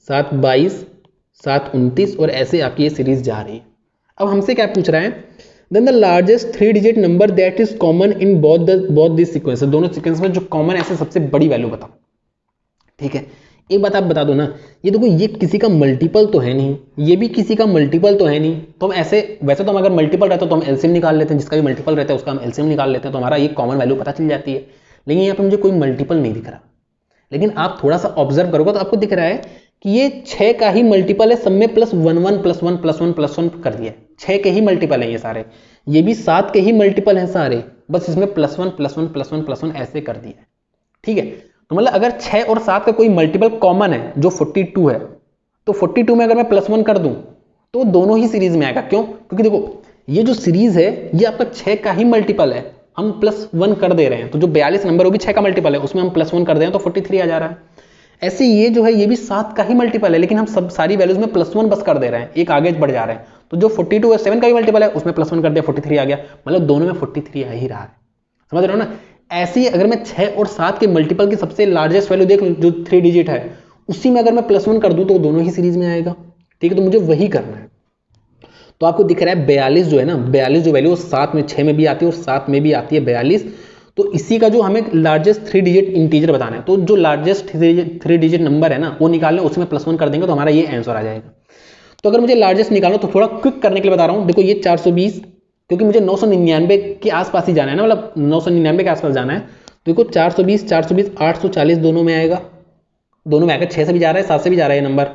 7 22 7 29, और ऐसे आपकी ये सीरीज जा रही है। अब हमसे क्या पूछ रहा है, then the largest 3 digit number that is common in both this sequence, दोनों सीक्वेंस में जो कॉमन ऐसे सबसे बड़ी वैल्यू बताओ। ठीक है, एक बात आप बता दो ना, ये देखो ये किसी का मल्टीपल तो है नहीं, ये भी किसी का मल्टीपल तो है नहीं, तो हम ऐसे, वैसे तो हम अगर मल्टीपल रहता तो हम एलसीएम निकाल लेते हैं, जिसका भी मल्टीपल रहता है उसका हम एलसीएम निकाल लेते हैं, तो हमारा ये कॉमन वैल्यू पता चल जाती है। लेकिन यहाँ पे मुझे कोई मल्टीपल नहीं दिख रहा, लेकिन आप थोड़ा सा ऑब्जर्व करोगे तो आपको दिख रहा है कि ये 6 का ही मल्टीपल है, सब में +1 +1 +1 +1 +1 कर दिया है, 6 के ही मल्टीपल है ये सारे, ये भी 7 के ही मल्टीपल हैं सारे, बस इसमें +1 +1 +1 +1 ऐसे कर दिया है। ठीक है, तो मतलब अगर 6 और 7 का कोई मल्टीपल कॉमन है जो 42 है, तो 42 में अगर मैं +1 कर दूं तो दोनों ही सीरीज में आएगा। क्यों, क्योंकि देखो ये जो सीरीज है ये आपका 6 का ही मल्टीपल है, हम +1 कर दे रहे हैं, तो जो 42 नंबर वो भी 6 का मल्टीपल है, उसमें हम +1 कर दे रहे हैं तो 43 आ जा रहा है। ऐसे ये जो है ये भी 7 का ही मल्टीपल है, लेकिन हम सब सारी वैल्यूज में +1 बस कर दे रहे हैं, एक आगे बढ़ जा रहे हैं, तो जो 42 है 7 का ही मल्टीपल है, उसमें +1 कर दिया 43 आ गया, मतलब दोनों में 43 आ ही रहा है। समझ रहे हो ना, ऐसे ही अगर मैं 6 और 7 के मल्टीपल की सबसे लार्जेस्ट वैल्यू देख लूं जो 3 डिजिट है, उसी में अगर मैं +1 कर दूं तो दोनों ही सीरीज में आएगा। ठीक है, तो मुझे वही करना है। तो आपको दिख रहा है 42 जो है ना, 42 जो वैल्यू 7 में 6 में भी आती है और 7 में भी आती है 42, तो इसी का जो हमें लार्जेस्ट 3 डिजिट इंटीजर बताना है, तो जो लार्जेस्ट 3 डिजिट नंबर है ना वो निकालने, उसमें +1 कर देंगे तो हमारा ये आंसर आ जाएगा। तो अगर मुझे लार्जेस्ट निकालना तो थोड़ा क्विक करने के लिए बता रहा हूँ, देखो ये 420, क्योंकि मुझे 999 के आसपास ही जाना है ना, मतलब 999 के आसपास जाना है, तो देखो 420 840 दोनों में आएगा, 6 से भी जा रहा है 7 से भी जा रहा है ये नंबर।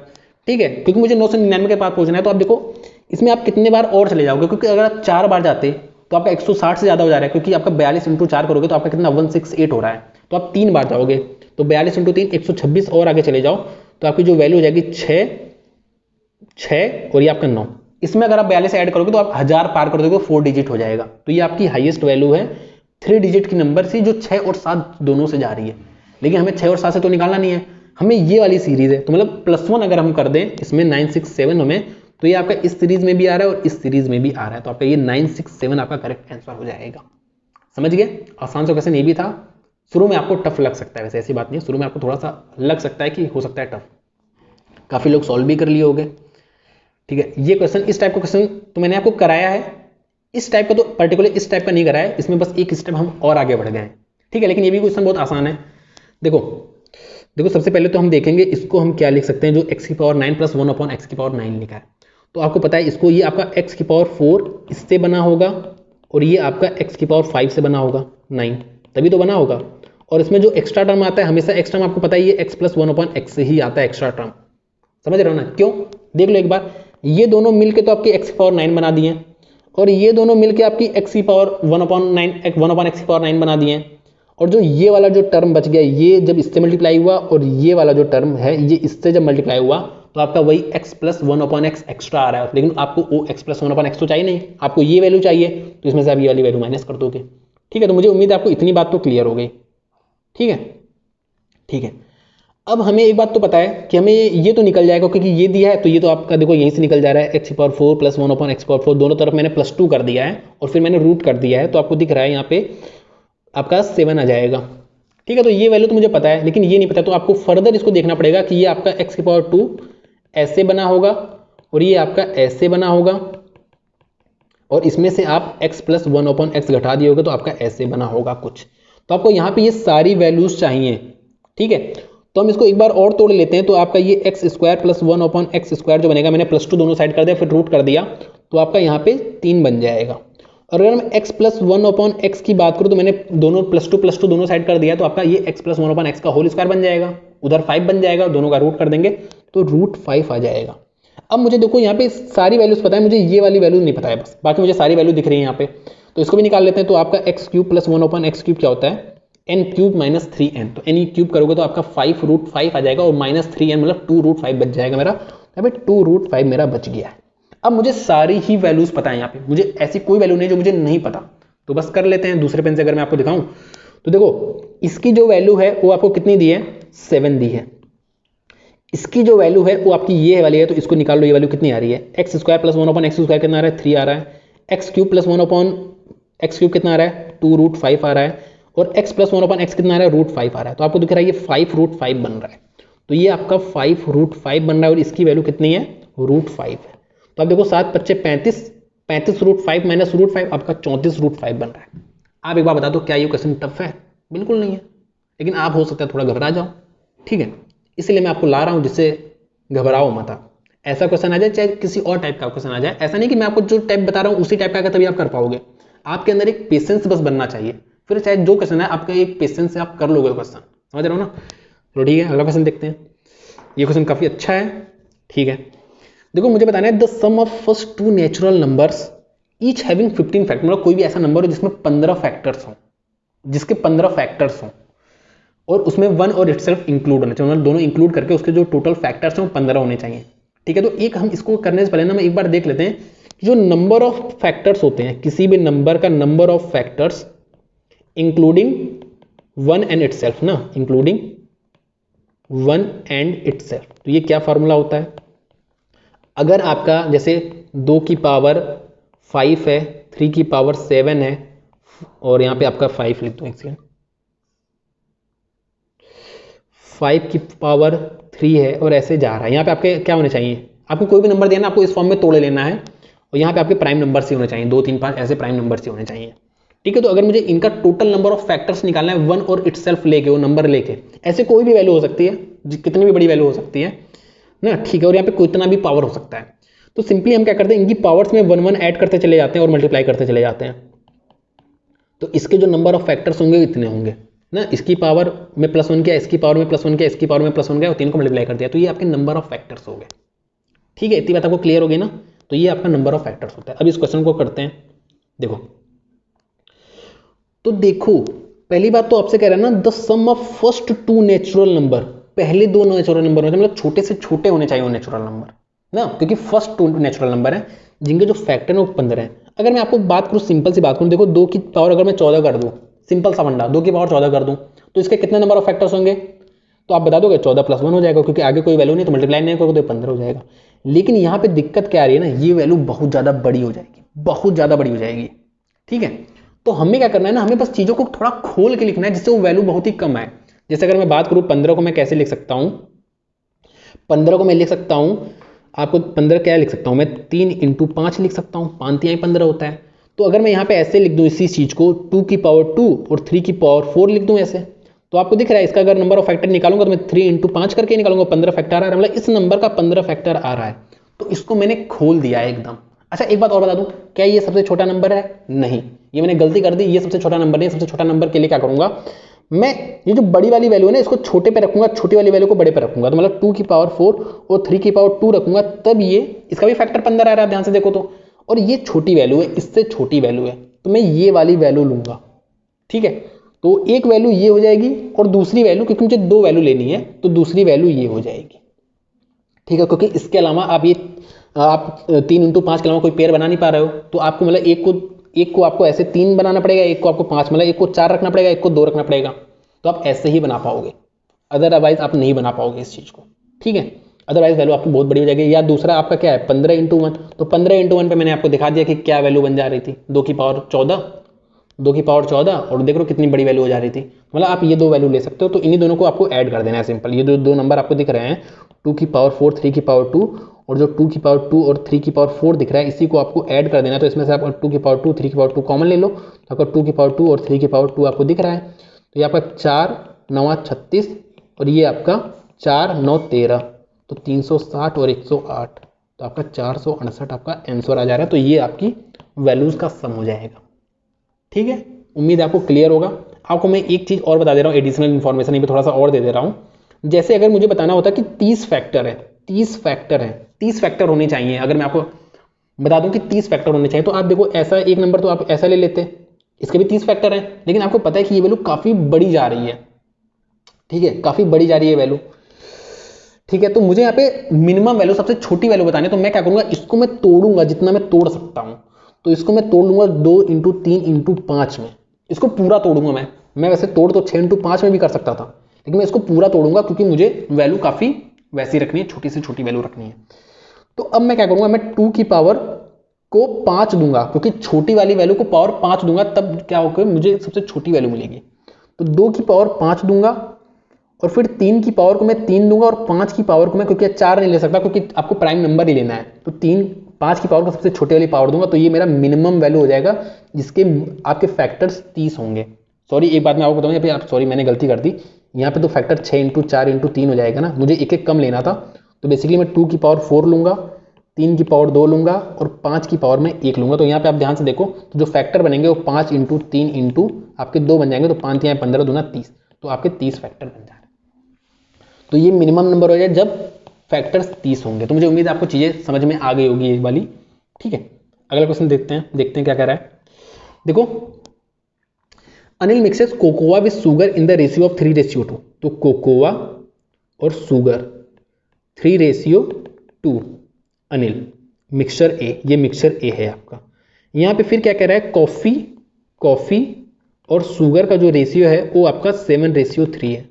ठीक है, क्योंकि मुझे 999 के पास पहुंचना है, तो आप देखो इसमें आप कितने बार और चले जाओगे, क्योंकि अगर आप 4 बार जाते तो आपका 160 से ज़्यादा हो जा रहा है, क्योंकि आपका 42 × 4 करोगे तो आपका कितना 168 हो रहा है, तो आप 3 बार जाओगे, तो 42 × 3 126 और आगे चले जाओ, तो आपकी जो वैल्यू हो जाएगी 6 और ये आपका 9, इसमें अगर आप 42 ऐड करोगे तो आप 1000 पार कर दोगे तो 4 डिजिट हो जाएगा। तो ये आपकी हाईएस्ट वैल्यू है 3 डिजिट की नंबर से जो 6 और 7 दोनों से जा रही है। लेकिन हमें 6 और 7 से तो निकालना नहीं है, हमें ये वाली सीरीज है। तो मतलब +1 अगर हम कर दें इसमें 967 हमें, तो ये आपका इस सीरीज में भी आ रहा है और इस सीरीज में भी आ रहा है। तो आपका ये 967 आपका करेक्ट आंसर हो जाएगा। समझ गए? आसान सा क्वेश्चन ये भी था। शुरू में आपको टफ लग सकता है, वैसे ऐसी बात नहीं है, शुरू में आपको थोड़ा सा लग सकता है कि हो सकता है टफ। काफी लोग सॉल्व भी कर लिए होंगे। ठीक है, ये क्वेश्चन, इस टाइप का क्वेश्चन तो मैंने आपको कराया है। इस टाइप का तो पर्टिकुलर इस टाइप का नहीं कराया है, इसमें बस एक स्टेप हम और आगे बढ़ गए हैं। ठीक है, लेकिन ये भी क्वेश्चन बहुत आसान है। देखो देखो, सबसे पहले तो हम देखेंगे इसको हम क्या लिख सकते हैं, जो x⁴ + 1/x⁴ लिखा है। तो आपको पता है इसको, ये आपका x⁴ इससे बना होगा और ये आपका x⁵ से बना होगा 9, तभी तो बना होगा। और इसमें जो एक्स्ट्रा टर्म आता है, हमेशा एक्स्ट्रा टर्म आपको पता है ये x + 1/x से ही आता है एक्स्ट्रा टर्म। समझ रहे हो ना? क्यों? देख लो एक बार, ये दोनों मिलके तो आपकी x⁴ बना दिए और ये दोनों मिलके आपकी x⁴ बना दिए। और जो ये वाला जो टर्म बच गया, ये जब इससे मल्टीप्लाई हुआ और ये वाला जो टर्म है ये इससे जब मल्टीप्लाई हुआ तो आपका वही x + 1/x एक्स्ट्रा आ रहा है। लेकिन आपको वो x + 1/x तो चाहिए नहीं, आपको ये वैल्यू चाहिए, तो इसमें से आप ये वाली वैल्यू माइनस कर दोगे। ठीक है, तो मुझे उम्मीद है आपको इतनी बात तो क्लियर हो गई। ठीक है, ठीक है। अब हमें एक बात तो पता है कि हमें ये तो निकल जाएगा, क्योंकि ये दिया है तो ये तो आपका देखो यहीं से निकल जा रहा है। x⁴ + 1/x⁴ दोनों तरफ मैंने +2 कर दिया है और फिर मैंने रूट कर दिया है, तो आपको दिख रहा है यहाँ पे आपका 7 आ जाएगा। ठीक है, तो ये वैल्यू तो मुझे पता है, लेकिन ये नहीं पता, तो आपको फर्दर इसको देखना पड़ेगा कि ये आपका x⁴ ऐसे बना होगा और ये आपका ऐसे बना होगा और इसमें से आप x + 1/x घटा दिए होगे तो आपका ऐसे बना होगा कुछ। तो आपको यहाँ पे ये सारी वैल्यूज चाहिए। ठीक है, तो हम इसको एक बार और तोड़ लेते हैं। तो आपका ये x² + 1/x² जो बनेगा, मैंने +2 दोनों साइड कर दिया फिर रूट कर दिया, तो आपका यहाँ पे 3 बन जाएगा। और अगर मैं x + 1/x की बात करूँ तो मैंने दोनों +2 दोनों साइड कर दिया, तो आपका ये x + 1/x का होल स्क्वायर बन जाएगा, उधर 5 बन जाएगा, दोनों का रूट कर देंगे तो √5 आ जाएगा। अब मुझे देखो यहाँ पे सारी वैल्यूज पता है, मुझे ये वाली वैल्यू नहीं पता है बस, बाकी मुझे सारी वैल्यू दिख रही है यहाँ पे, तो इसको भी निकाल लेते हैं। तो आपका x³ + 1/x³ क्या होता है, n³ - 3n। तो n³ करोगे तो आपका 5√5 आ जाएगा और -3n मतलब 2√5 बच जाएगा मेरा। यहाँ पे 2√5 मेरा बच गया है। अब मुझे सारी ही वैल्यूज पता है यहाँ पे, मुझे ऐसी कोई वैल्यू नहीं जो मुझे नहीं पता। तो बस कर लेते हैं। दूसरे पेन से अगर मैं आपको दिखाऊं तो देखो, इसकी जो वैल्यू है वो आपको कितनी दी है, 7 दी है। इसकी जो वैल्यू है वो आपकी ये वाली है, तो इसको निकाल लो। ये वैल्यू कितनी आ रही है, x² + 1/x² कितना आ रहा है, 3 आ रहा है। x³ + 1/x³ कितना आ रहा है, 2√5 आ रहा है। और x + 1/x कितना आ रहा है, √5 आ रहा है। तो आपको दिख रहा है ये 5√5 बन रहा है। तो ये आपका 5√5 बन रहा है और इसकी वैल्यू कितनी है, √5 है। तो आप देखो 7 × 5 = 35, 35√5 - √5 आपका 34√5 बन रहा है। आप एक बार बता दो, क्या ये क्वेश्चन टफ है? बिल्कुल नहीं है, लेकिन आप हो सकता है थोड़ा घबरा जाओ। ठीक है, इसलिए मैं आपको ला रहा हूं, जिससे घबराओ मत आप। ऐसा क्वेश्चन आ जाए चाहे किसी और टाइप का क्वेश्चन आ जाए, ऐसा नहीं कि मैं आपको जो टाइप बता रहा हूं उसी टाइप का आएगा तभी आप कर पाओगे। आपके अंदर एक पेशेंस बस बनना चाहिए, फिर चाहे जो क्वेश्चन है आपका एक पेशेंस से आप कर लोगे क्वेश्चन। समझ रहे हो ना? तो ठीक है, अगला क्वेश्चन देखते हैं। ये क्वेश्चन काफी अच्छा है। ठीक है, देखो मुझे बताना है, the sum of first 2 natural numbers each having 15 factor, मतलब कोई भी ऐसा नंबर हो जिसमें 15 फैक्टर्स हो, जिसके 15 फैक्टर्स हो और उसमें 1 और इटसेल्फ इंक्लूड होना चाहिए, मतलब दोनों इंक्लूड करके उसके जो टोटल फैक्टर्स हैं वो 15 होने चाहिए। ठीक है, तो एक हम इसको करने से पहले ना मैं एक बार देख लेते हैं कि जो नंबर ऑफ फैक्टर्स होते हैं, किसी भी नंबर का number of factors including 1 and itself ना, इंक्लूडिंग 1 एंड इटसेल्फ, तो ये क्या फॉर्मूला होता है? अगर आपका जैसे 2 की पावर 5 है, 3 की पावर 7 है और यहाँ पे आपका 5 लिख दो, एक सेकेंड, 5 की पावर 3 है और ऐसे जा रहा है। यहाँ पे आपके क्या होने चाहिए, आपको कोई भी नंबर देना, आपको इस फॉर्म में तोड़ लेना है और यहाँ पे आपके प्राइम नंबर से होने चाहिए, 2 3 5 ऐसे प्राइम नंबर से होने चाहिए। ठीक है, तो अगर मुझे इनका टोटल नंबर ऑफ फैक्टर्स निकालना है 1 और इटसेल्फ लेके, वो नंबर लेके, ऐसे कोई भी वैल्यू हो सकती है, कितनी भी बड़ी वैल्यू हो सकती है ना। ठीक है, और यहाँ पे कितना भी पावर हो सकता है। तो सिंपली हम क्या करते हैं, इनकी पावर्स में 1 1 ऐड करते चले जाते हैं और मल्टीप्लाई करते चले जाते हैं। तो इसके जो नंबर ऑफ फैक्टर्स होंगे इतने होंगे ना, इसकी पावर में +1 किया, इसकी पावर में +1 किया, इसकी पावर में +1 किया और 3 को मल्टीप्लाई कर दिया, तो ये आपके नंबर ऑफ फैक्टर्स हो गए। ठीक है, इतनी बात आपको क्लियर हो गई ना? तो ये आपका नंबर ऑफ फैक्टर्स होता है। अब इस क्वेश्चन को करते हैं। देखो, तो देखो पहली बात तो आपसे कह रहा है ना, the sum of first 2 natural number, पहले 2 नेचुरल नंबर होने चाहिए, मतलब छोटे से छोटे होने चाहिए वो नेचुरल नंबर ना, क्योंकि फर्स्ट 2 नेचुरल नंबर है, जिनके जो फैक्टर है वो 15 है। अगर मैं आपको बात करूँ, सिंपल सी बात करूँ, देखो 2 की पावर अगर मैं 14 कर दूँ, सिंपल सा फंडा, 2 की पावर 14 कर दूँ तो इसके कितने नंबर ऑफ फैक्टर्स होंगे? तो आप बता दोगे 14 + 1 हो जाएगा, क्योंकि आगे कोई वैल्यू नहीं तो मल्टीप्लाई नहीं करोगे तो 15 हो जाएगा। लेकिन यहाँ पे दिक्कत क्या आ रही है ना, ये वैल्यू बहुत ज़्यादा बड़ी हो जाएगी, बहुत ज़्यादा बड़ी हो जाएगी। ठीक है, तो हमें क्या करना है ना, हमें बस चीज़ों को थोड़ा खोल के लिखना है जिससे वो वैल्यू बहुत ही कम आए। जैसे अगर मैं बात करूँ 15 को मैं कैसे लिख सकता हूँ, 15 को मैं लिख सकता हूँ, आपको 15 क्या लिख सकता हूँ मैं, 3 × 5 लिख सकता हूँ, 5 × 15 होता है। तो अगर मैं यहाँ पे ऐसे लिख दूँ इसी चीज़ को 2 की पावर 2 और 3 की पावर 4 लिख दूँ ऐसे, तो आपको दिख रहा है इसका अगर नंबर ऑफ फैक्टर निकालूंगा तो मैं 3 × 5 करके निकालूंगा, 15 फैक्टर आ रहा है, मतलब इस नंबर का 15 फैक्टर आ रहा है। तो इसको मैंने खोल दिया है एकदम। अच्छा एक बात और बता दूं, क्या ये सबसे छोटा नंबर है? नहीं, ये मैंने गलती कर दी, ये सबसे छोटा नंबर नहीं। सबसे छोटा नंबर के लिए क्या करूंगा मैं, ये जो बड़ी वाली वैल्यू है ना इसको छोटे पे रखूंगा, छोटी वाली वैल्यू को बड़े पे रखूंगा, तो मतलब 2 की पावर 4 और 3 की पावर 2 रखूंगा, तब ये इसका भी फैक्टर 15 आ रहा है, ध्यान से देखो तो। और ये छोटी वैल्यू है, इससे छोटी वैल्यू है, तो मैं ये वाली वैल्यू लूंगा। ठीक है, तो एक वैल्यू ये हो जाएगी और दूसरी वैल्यू, क्योंकि मुझे 2 वैल्यू लेनी है तो दूसरी वैल्यू ये हो जाएगी। ठीक है, क्योंकि इसके अलावा आप 3 × 5 के अलावा कोई पेयर बना नहीं पा रहे हो, तो आपको मतलब एक को आपको ऐसे 3 बनाना पड़ेगा, एक को आपको 5, मतलब एक को 4 रखना पड़ेगा, एक को 2 रखना पड़ेगा, तो आप ऐसे ही बना पाओगे, अदरवाइज आप नहीं बना पाओगे इस चीज़ को। ठीक है, अदरवाइज वैल्यू आपकी बहुत बड़ी हो जाएगी। या दूसरा आपका क्या है 15 × 1, तो 15 × 1 पे मैंने आपको दिखा दिया कि क्या वैल्यू बन जा रही थी, 2 की पावर 14, 2 की पावर 14, और देख लो कितनी बड़ी वैल्यू हो जा रही थी। मतलब आप ये 2 वैल्यू ले सकते हो, तो इन्हीं दोनों को आपको ऐड कर देना है सिंपल। ये जो 2 नंबर आपको दिख रहे हैं 2 की पावर 4, 3 की पावर 2, और जो 2 की पावर 2 और 3 की पावर 4 दिख रहा है, इसी को आपको ऐड कर देना है। तो इसमें से आप 2 की पावर 2, 3 की पावर 2 कॉमन ले लो, तो आपका 2 की पावर 2 और 3 की पावर 2 आपको दिख रहा है, तो ये आपका 4 9 36, और ये आपका 4 9 13, तो 360 और 108, तो आपका 468 आपका आंसर आ जा रहा है। तो ये आपकी वैल्यूज़ का सम हो जाएगा। ठीक है, उम्मीद है आपको क्लियर होगा। आपको मैं एक चीज़ और बता दे रहा हूँ, एडिशनल इन्फॉर्मेशन यहाँ पे थोड़ा सा और दे दे रहा हूँ। जैसे अगर मुझे बताना होता कि 30 फैक्टर है, 30 फैक्टर है, 30 फैक्टर होने चाहिए, अगर मैं आपको बता दूं कि 30 फैक्टर होने चाहिए, तो आप देखो ऐसा एक नंबर तो आप ऐसा ले लेते, इसके भी 30 फैक्टर हैं, लेकिन आपको पता है कि ये वैल्यू काफ़ी बड़ी जा रही है। ठीक है, काफ़ी बड़ी जा रही है वैल्यू। ठीक है, तो मुझे यहाँ पे मिनिमम वैल्यू, सबसे छोटी वैल्यू बतानी है, तो मैं क्या करूँगा, इसको मैं तोड़ूंगा जितना मैं तोड़ सकता हूँ। तो इसको मैं तोड़ लूंगा 2 × 3 × 5 में, इसको पूरा तोड़ूंगा मैं वैसे तोड़ तो 6 × 5 में भी कर सकता था, लेकिन मैं इसको पूरा तोड़ूंगा क्योंकि मुझे वैल्यू काफ़ी वैसी रखनी है, छोटी से छोटी वैल्यू रखनी है। तो अब मैं क्या करूँगा, मैं 2 की पावर को 5 दूंगा, क्योंकि छोटी वाली वैल्यू को पावर 5 दूंगा, तब क्या होगा मुझे सबसे छोटी वैल्यू मिलेगी। तो 2 की पावर 5 दूंगा, और फिर 3 की पावर को मैं 3 दूंगा, और 5 की पावर को मैं, क्योंकि 4 नहीं ले सकता क्योंकि आपको प्राइम नंबर ही लेना है, तो 5 की पावर को सबसे छोटी वाली पावर दूंगा, तो ये मेरा मिनिमम वैल्यू हो जाएगा जिसके आपके फैक्टर्स 30 होंगे। सॉरी, एक बात मैं आपको बताऊँ यहाँ पे, आप सॉरी मैंने गलती कर दी, यहाँ पे तो फैक्टर 6 × 4 × 3 हो जाएगा ना, मुझे एक एक कम लेना था। तो बेसिकली मैं 2 की पावर 4 लूंगा, 3 की पावर 2 लूंगा, और 5 की पावर में 1 लूंगा। तो यहाँ पे आप ध्यान से देखो, तो जो फैक्टर बनेंगे वो 5 × 3 × आपके 2 बन जाएंगे, तो 5 × 15 दूना 30, तो आपके 30 फैक्टर बन जाए। तो ये मिनिमम नंबर हो जाए जब फैक्टर्स 30 होंगे। तो मुझे उम्मीद है आपको चीज़ें समझ में आ गई होगी ये वाली। ठीक है, अगला क्वेश्चन देखते हैं क्या कह रहा है। देखो, Anil mixes cocoa with sugar in the ratio of 3:2। तो कोकोआ और शुगर 3:2, अनिल मिक्सचर ए, ये मिक्सचर ए है आपका। यहाँ पे फिर क्या कह रहा है, कॉफ़ी और शुगर का जो रेशियो है वो आपका 7:3 है,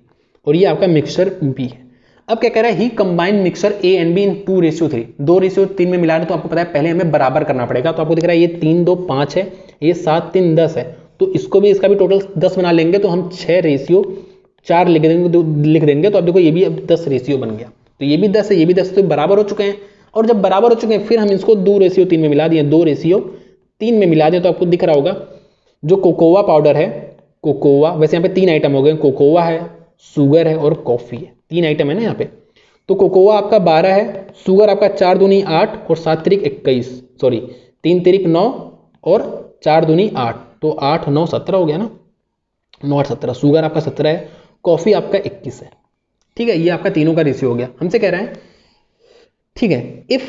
और ये आपका मिक्सचर बी है। अब क्या कह रहा है, he combine mixture A and B in 2:3, 2:3 में मिला रहे, तो आपको पता है पहले हमें बराबर करना पड़ेगा। तो आपको दिख रहा है ये 3 2 5 है, ये 7 3 10 है, तो इसको भी इसका भी टोटल 10 बना लेंगे, तो हम 6:4 लिख देंगे। तो अब देखो ये भी अब 10 बन गया, तो ये भी 10 है, ये भी 10, तो बराबर हो चुके हैं। और जब बराबर हो चुके हैं फिर हम इसको 2:3 में मिला दिए, 2:3 में मिला दें, तो आपको दिख रहा होगा जो कोकोआ पाउडर है, कोकोआ, वैसे यहाँ पे 3 आइटम हो गए, कोकोआ है, शुगर है और कॉफ़ी है, 3 आइटम है ना यहाँ पे। तो कोकोआ आपका 12 है, शुगर आपका 4 दूनी 8 और 7 तिरिक 21, सॉरी 3 तिरिक 9 और 4 दूनी 8, तो 8 9 17 हो गया ना, 9 8 17। शुगर आपका 17 है, कॉफ़ी आपका 21 है। ठीक है, ये आपका तीनों का रेशियो हो गया। हमसे कह रहा है, ठीक है, if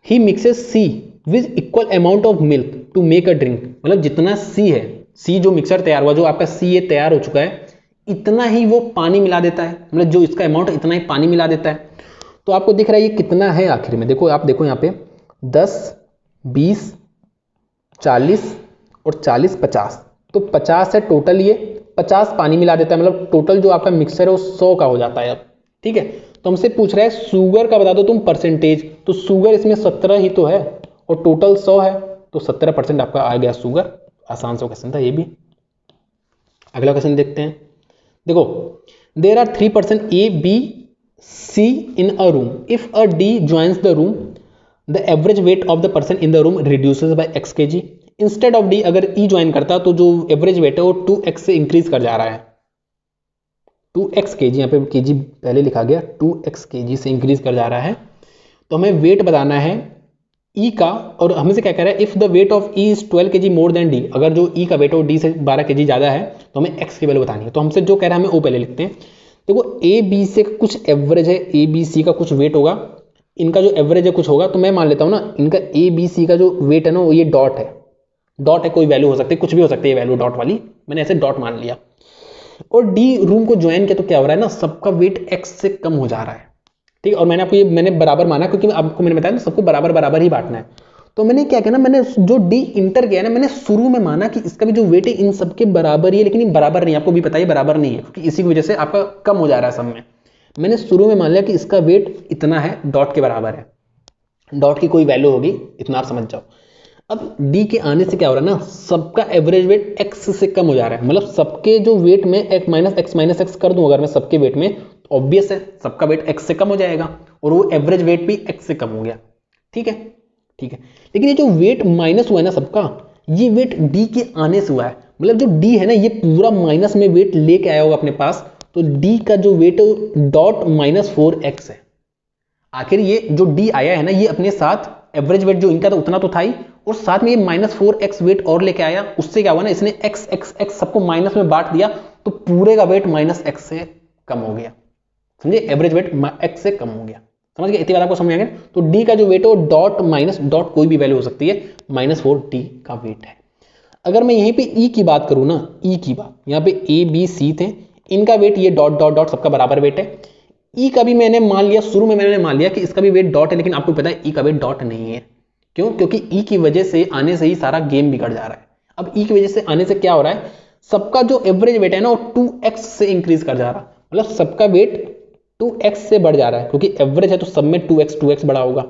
he mixes C with equal amount of milk to make a drink, मतलब जितना सी है, सी जो मिक्सर तैयार हुआ, जो आपका सी ये तैयार हो चुका है, इतना ही वो पानी मिला देता है, मतलब जो इसका अमाउंट इतना ही पानी मिला देता है। तो आपको दिख रहा है ये कितना है आखिर में, देखो आप देखो यहाँ पे 10 20, 40 और 40, 50। तो 50 है टोटल, ये 50 पानी मिला देता है, मतलब टोटल जो आपका मिक्सर है वो 100 का हो जाता है अब। ठीक है, तो हमसे पूछ रहा है शुगर का बता दो तुम परसेंटेज, तो शुगर इसमें 17 ही तो है और टोटल 100 है, तो 17% आपका आ गया शुगर। आसान सा क्वेश्चन था ये भी। अगला क्वेश्चन देखते हैं। देखो, there are 3 person A B C in a room, if a D joins the room the average weight of the person in the room reduces by x kg। Instead of D अगर E join करता तो जो average weight है वो 2x से increase कर जा रहा है। 2x kg, यहाँ पे kg पहले लिखा गया, 2x kg से इंक्रीज कर जा रहा है। तो हमें वेट बताना है ई का, और हमें से क्या कह रहा है, if the weight of E is 12 kg more than D, अगर जो ई का वेट है वो डी से 12 kg ज्यादा है तो हमें x की वैल्यू बतानी है। तो हमसे जो कह रहा है हमें ओ पहले लिखते हैं। देखो ए बी से कुछ एवरेज है, ए बी सी का कुछ वेट होगा, इनका जो एवरेज है कुछ होगा, तो मैं मान लेता हूं ना इनका ए बी सी का जो वेट है ना वो ये डॉट है, डॉट है, कोई वैल्यू हो सकती है, कुछ भी हो सकती है वैल्यू डॉट वाली, मैंने ऐसे डॉट मान लिया। और डी रूम को ज्वाइन किया तो क्या हो रहा है ना, सबका वेट एक्स से कम हो जा रहा है। ठीक है, और मैंने आपको ये मैंने बराबर माना क्योंकि आपको मैंने बताया ना सबको बराबर बराबर ही बांटना है। तो मैंने क्या किया ना, मैंने जो डी इंटर किया ना, मैंने शुरू में माना कि इसका भी जो वेट है इन सबके बराबर ही है, लेकिन ये बराबर नहीं है, आपको भी पता है बराबर नहीं है, क्योंकि इसी की वजह से आपका कम हो जा रहा है सब में। मैंने शुरू में मान लिया कि इसका वेट इतना है, डॉट के बराबर है, डॉट की कोई वैल्यू होगी, इतना आप समझ जाओ। अब डी के आने से क्या हो रहा है ना, सबका एवरेज वेट एक्स से कम हो जा रहा है, मतलब सबके जो वेट में एक्स माइनस एक्स कर दूं अगर मैं सबके वेट में, तो ऑब्वियस है सबका वेट एक्स से कम हो जाएगा और वो एवरेज वेट भी एक्स से कम हो गया। ठीक है, ठीक है, लेकिन ये जो वेट माइनस हुआ है ना सबका, ये वेट डी के आने से हुआ है, मतलब जो डी है ना ये पूरा माइनस में वेट लेके आया होगा अपने पास, तो डी का जो वेट है डॉट -4x है। आखिर ये जो डी आया है ना, ये अपने साथ एवरेज वेट जो इनका था उतना तो था ही, और साथ में ये -4x वेट और लेके आया, उससे क्या हुआ ना, इसने x x x सबको माइनस में बांट दिया, तो पूरे का वेट -x से कम हो गया, समझे, एवरेज वेट x से कम हो गया, समझ गए, इतनी बात आपको समझ आ गया। तो d का जो वेट है वो डॉट माइनस डॉट कोई भी वैल्यू हो सकती है, -4d का वेट है। अगर मैं यहीं पे e की बात करूं ना, e की बात, यहाँ पे a b c थे, इनका वेट ये डॉट डॉट डॉट सबका बराबर वेट है। ई का भी मैंने मान लिया, शुरू में मैंने मान लिया कि इसका भी वेट डॉट है, लेकिन आपको पता है ई का वेट डॉट नहीं है। क्यों? क्योंकि ई की वजह से आने से ही सारा गेम बिगड़ जा रहा है। अब ई की वजह से आने से क्या हो रहा है, सबका जो एवरेज वेट है ना वो 2x से इंक्रीज कर जा रहा है, मतलब सबका वेट 2x से बढ़ जा रहा है, क्योंकि एवरेज है तो सब में 2x बड़ा होगा।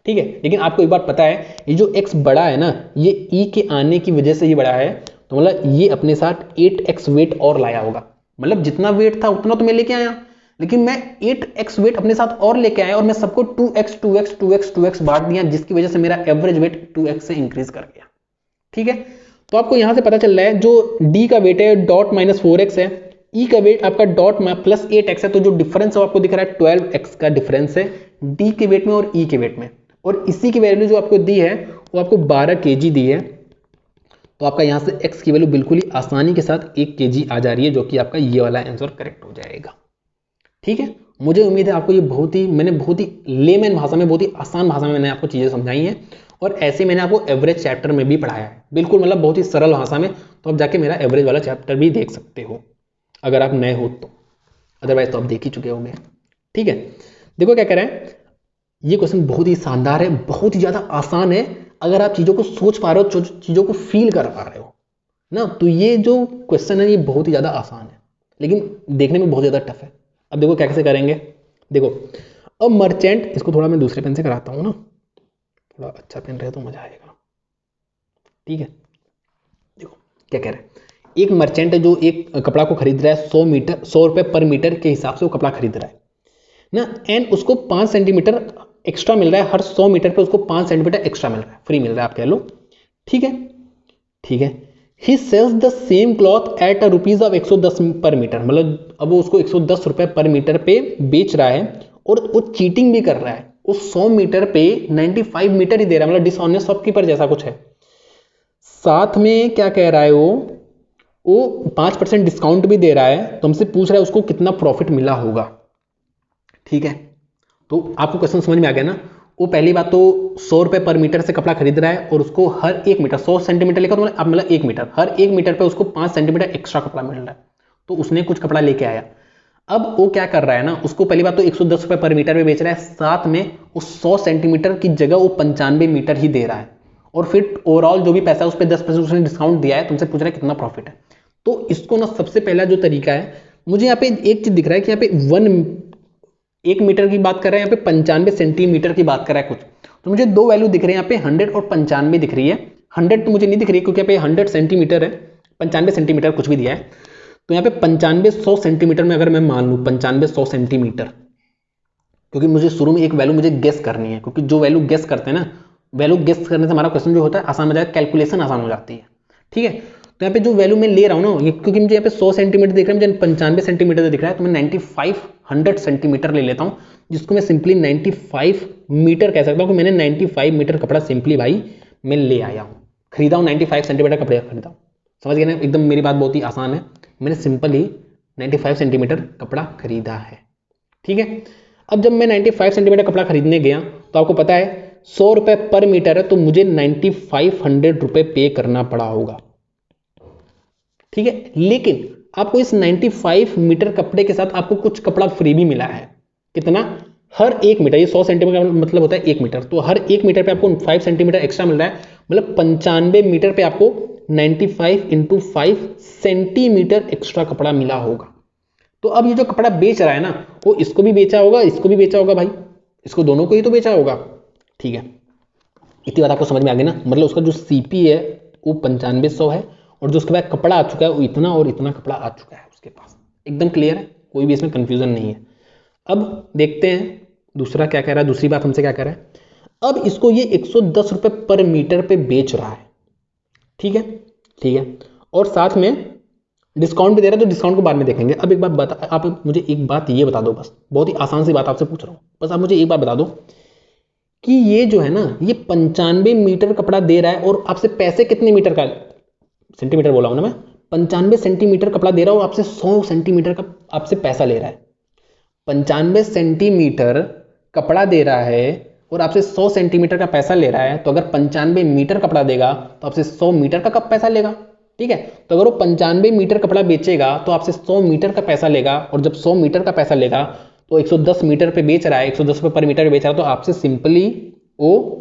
ठीक है, लेकिन आपको एक बात पता है, ये जो x बड़ा है ना, ये ई के आने की वजह से ही बड़ा है, तो मतलब ये अपने साथ 8x वेट और लाया होगा, मतलब जितना वेट था उतना तो मैं लेके आया, लेकिन मैं 8x वेट अपने साथ और लेके आया और मैं सबको 2x बांट दिया, जिसकी वजह से मेरा एवरेज वेट 2x से इंक्रीज कर गया। ठीक है, तो आपको यहां से पता चल रहा है जो d का वेट है डॉट -4x है, e का वेट आपका डॉट +8x है, तो जो डिफरेंस है आपको दिख रहा है 12x का डिफरेंस है d के वेट में और e के वेट में, और इसी की वैल्यू जो आपको दी है वो आपको 12 kg दी है, तो आपका यहां से x की वैल्यू बिल्कुल ही आसानी के साथ 1 kg आ जा रही है, जो कि आपका ये वाला आंसर करेक्ट हो जाएगा। ठीक है, मुझे उम्मीद है आपको ये मैंने बहुत ही लेमैन भाषा में, बहुत ही आसान भाषा में मैंने आपको चीजें समझाई हैं, और ऐसे मैंने आपको एवरेज चैप्टर में भी पढ़ाया है, बिल्कुल मतलब बहुत ही सरल भाषा में, तो आप जाके मेरा एवरेज वाला चैप्टर भी देख सकते हो अगर आप नए हो तो, अदरवाइज तो आप देख ही चुके होंगे। ठीक है, देखो क्या कह रहे हैं, ये क्वेश्चन बहुत ही शानदार है, बहुत ही ज्यादा आसान है, अगर आप चीजों को सोच पा रहे हो, चीजों को फील कर पा रहे हो ना, तो ये जो क्वेश्चन है ये बहुत ही ज्यादा आसान है, लेकिन देखने में बहुत ज्यादा टफ है। अब देखो क्या कैसे करेंगे, देखो अब मर्चेंट, इसको थोड़ा मैं दूसरे पेन से कराता हूँ ना, थोड़ा अच्छा पेन रहे तो मजा आएगा। ठीक है, देखो क्या कह रहे हैं, एक मर्चेंट है जो एक कपड़ा को खरीद रहा है 100 रुपए पर मीटर के हिसाब से वो कपड़ा खरीद रहा है ना, एंड उसको 5 सेंटीमीटर एक्स्ट्रा मिल रहा है, हर 100 मीटर पे उसको 5 सेंटीमीटर एक्स्ट्रा मिल रहा है, फ्री मिल रहा है आप कह लो। ठीक है, ठीक है, he sells the same cloth at a rupees of 110 per metre, मतलब अब वो उसको 110 रुपए पर मीटर पे बेच रहा है, और वो चीटिंग भी कर रहा है, वो 100 मीटर पे 95 मीटर ही दे रहा है, मतलब डिसऑनेस्ट शॉपकीपर जैसा कुछ है। साथ में क्या कह रहा है वो 5% डिस्काउंट भी दे रहा है, तो हमसे पूछ रहा है उसको कितना प्रॉफिट मिला होगा। ठीक है, तो आपको क्वेश्चन समझ में आ गया ना, वो पहली बात तो 100 रुपए पर मीटर से कपड़ा खरीद रहा है, और उसको हर 1 मीटर 100 सेंटीमीटर लेकर, मतलब 1 मीटर, हर 1 मीटर पे उसको 5 सेंटीमीटर एक्स्ट्रा कपड़ा मिल रहा है, तो उसने कुछ कपड़ा लेके आया। अब वो क्या कर रहा है ना, उसको पहली बात तो 110 रुपए पर मीटर पे बेच रहा है, साथ में उस 100 सेंटीमीटर की जगह वो 95 मीटर ही दे रहा है, और फिर ओवरऑल जो भी पैसा है उस पर 10% उसने डिस्काउंट दिया है, तुमसे पूछ रहा है कितना प्रॉफिट है। तो इसको ना सबसे पहला जो तरीका है, मुझे यहाँ पे एक चीज दिख रहा है कि यहाँ पे 1 मीटर की बात कर रहा है, यहाँ पे 95 सेंटीमीटर की बात कर रहा है कुछ। तो मुझे दो वैल्यू दिख रही है यहाँ पे, 100 और 95 दिख रही है। 100 तो मुझे नहीं दिख रही है क्योंकि यहाँ पे 100 सेंटीमीटर है, 95 सेंटीमीटर कुछ भी दिया है। तो यहाँ पे 95 100 सेंटीमीटर में अगर मैं मान लूँ 95 100 सेंटीमीटर, क्योंकि मुझे शुरू में एक वैल्यू मुझे गेस करनी है, क्योंकि जो वैल्यू गेस करते हैं ना, वैल्यू गेस करने से हमारा क्वेश्चन जो होता है आसान हो जाएगा, कैलकुलेशन आसान हो जाती है। ठीक है, तो यहाँ पे जो वैल्यू मैं ले रहा हूँ ना, क्योंकि मुझे यहाँ पे 100 सेंटीमीटर दिख रहा है, मुझे 95 सेंटीमीटर दिख रहा है, तो मैं 95 सेंटीमीटर ले लेता हूँ, जिसको मैं सिंपली 95 मीटर कह सकता हूँ कि मैंने 95 मीटर कपड़ा सिंपली भाई मैं ले आया हूँ, खरीदा हूँ, 95 सेंटीमीटर कपड़े खरीदा हूँ। समझ गए ना, एकदम मेरी बात बहुत ही आसान है, मैंने सिंपली 95 सेंटीमीटर कपड़ा खरीदा है। ठीक है, अब जब मैं 95 सेंटीमीटर कपड़ा खरीदने गया तो आपको पता है 100 रुपए पर मीटर है, तो मुझे 9500 रुपए पे करना पड़ा होगा। ठीक है, लेकिन आपको इस 95 मीटर कपड़े के साथ आपको कुछ कपड़ा फ्री भी मिला है। कितना? हर 1 मीटर, ये 100 सेंटीमीटर का मतलब होता है 1 मीटर, तो हर 1 मीटर पे आपको 5 सेंटीमीटर एक्स्ट्रा मिल रहा है, मतलब 95 मीटर पे आपको 95 इंटू 5 सेंटीमीटर एक्स्ट्रा कपड़ा मिला होगा। तो अब ये जो कपड़ा बेच रहा है ना, वो इसको भी बेचा होगा, इसको भी बेचा होगा भाई, इसको दोनों को ही तो बेचा होगा। ठीक है, इतनी बात आपको समझ में आ गई ना, मतलब उसका जो सीपी है वो 9500 है, और जो उसके बाद कपड़ा आ चुका है वो इतना और इतना कपड़ा आ चुका है उसके पास। एकदम क्लियर है, कोई भी इसमें कंफ्यूजन नहीं है। अब देखते हैं दूसरा क्या कह रहा है, दूसरी बात हमसे क्या कह रहा है। अब इसको ये 110 रुपए पर मीटर पे बेच रहा है। ठीक है, ठीक है, और साथ में डिस्काउंट भी दे रहा है, तो डिस्काउंट को बाद में देखेंगे। अब एक बात बता, आप मुझे एक बात ये बता दो, बस बहुत ही आसान सी बात आपसे पूछ रहा हूँ, बस आप मुझे एक बात बता दो कि ये जो है ना, ये 95 मीटर कपड़ा दे रहा है और आपसे पैसे कितने मीटर का, सेंटीमीटर बोला हूं ना मैं, 95 सेंटीमीटर कपड़ा दे रहा है और आपसे 100 सेंटीमीटर का आपसे पैसा ले रहा है। 95 सेंटीमीटर कपड़ा दे रहा है और आपसे 100 सेंटीमीटर का पैसा ले रहा है, तो अगर 95 मीटर कपड़ा देगा तो आपसे 100 मीटर का कब पैसा लेगा। ठीक है, तो अगर वो 95 मीटर कपड़ा बेचेगा तो आपसे 100 मीटर का पैसा लेगा, और जब 100 मीटर का पैसा लेगा तो 110 मीटर पे बेच रहा है, 110 रुपये पर मीटर बेच रहा है, तो आपसे सिंपली वो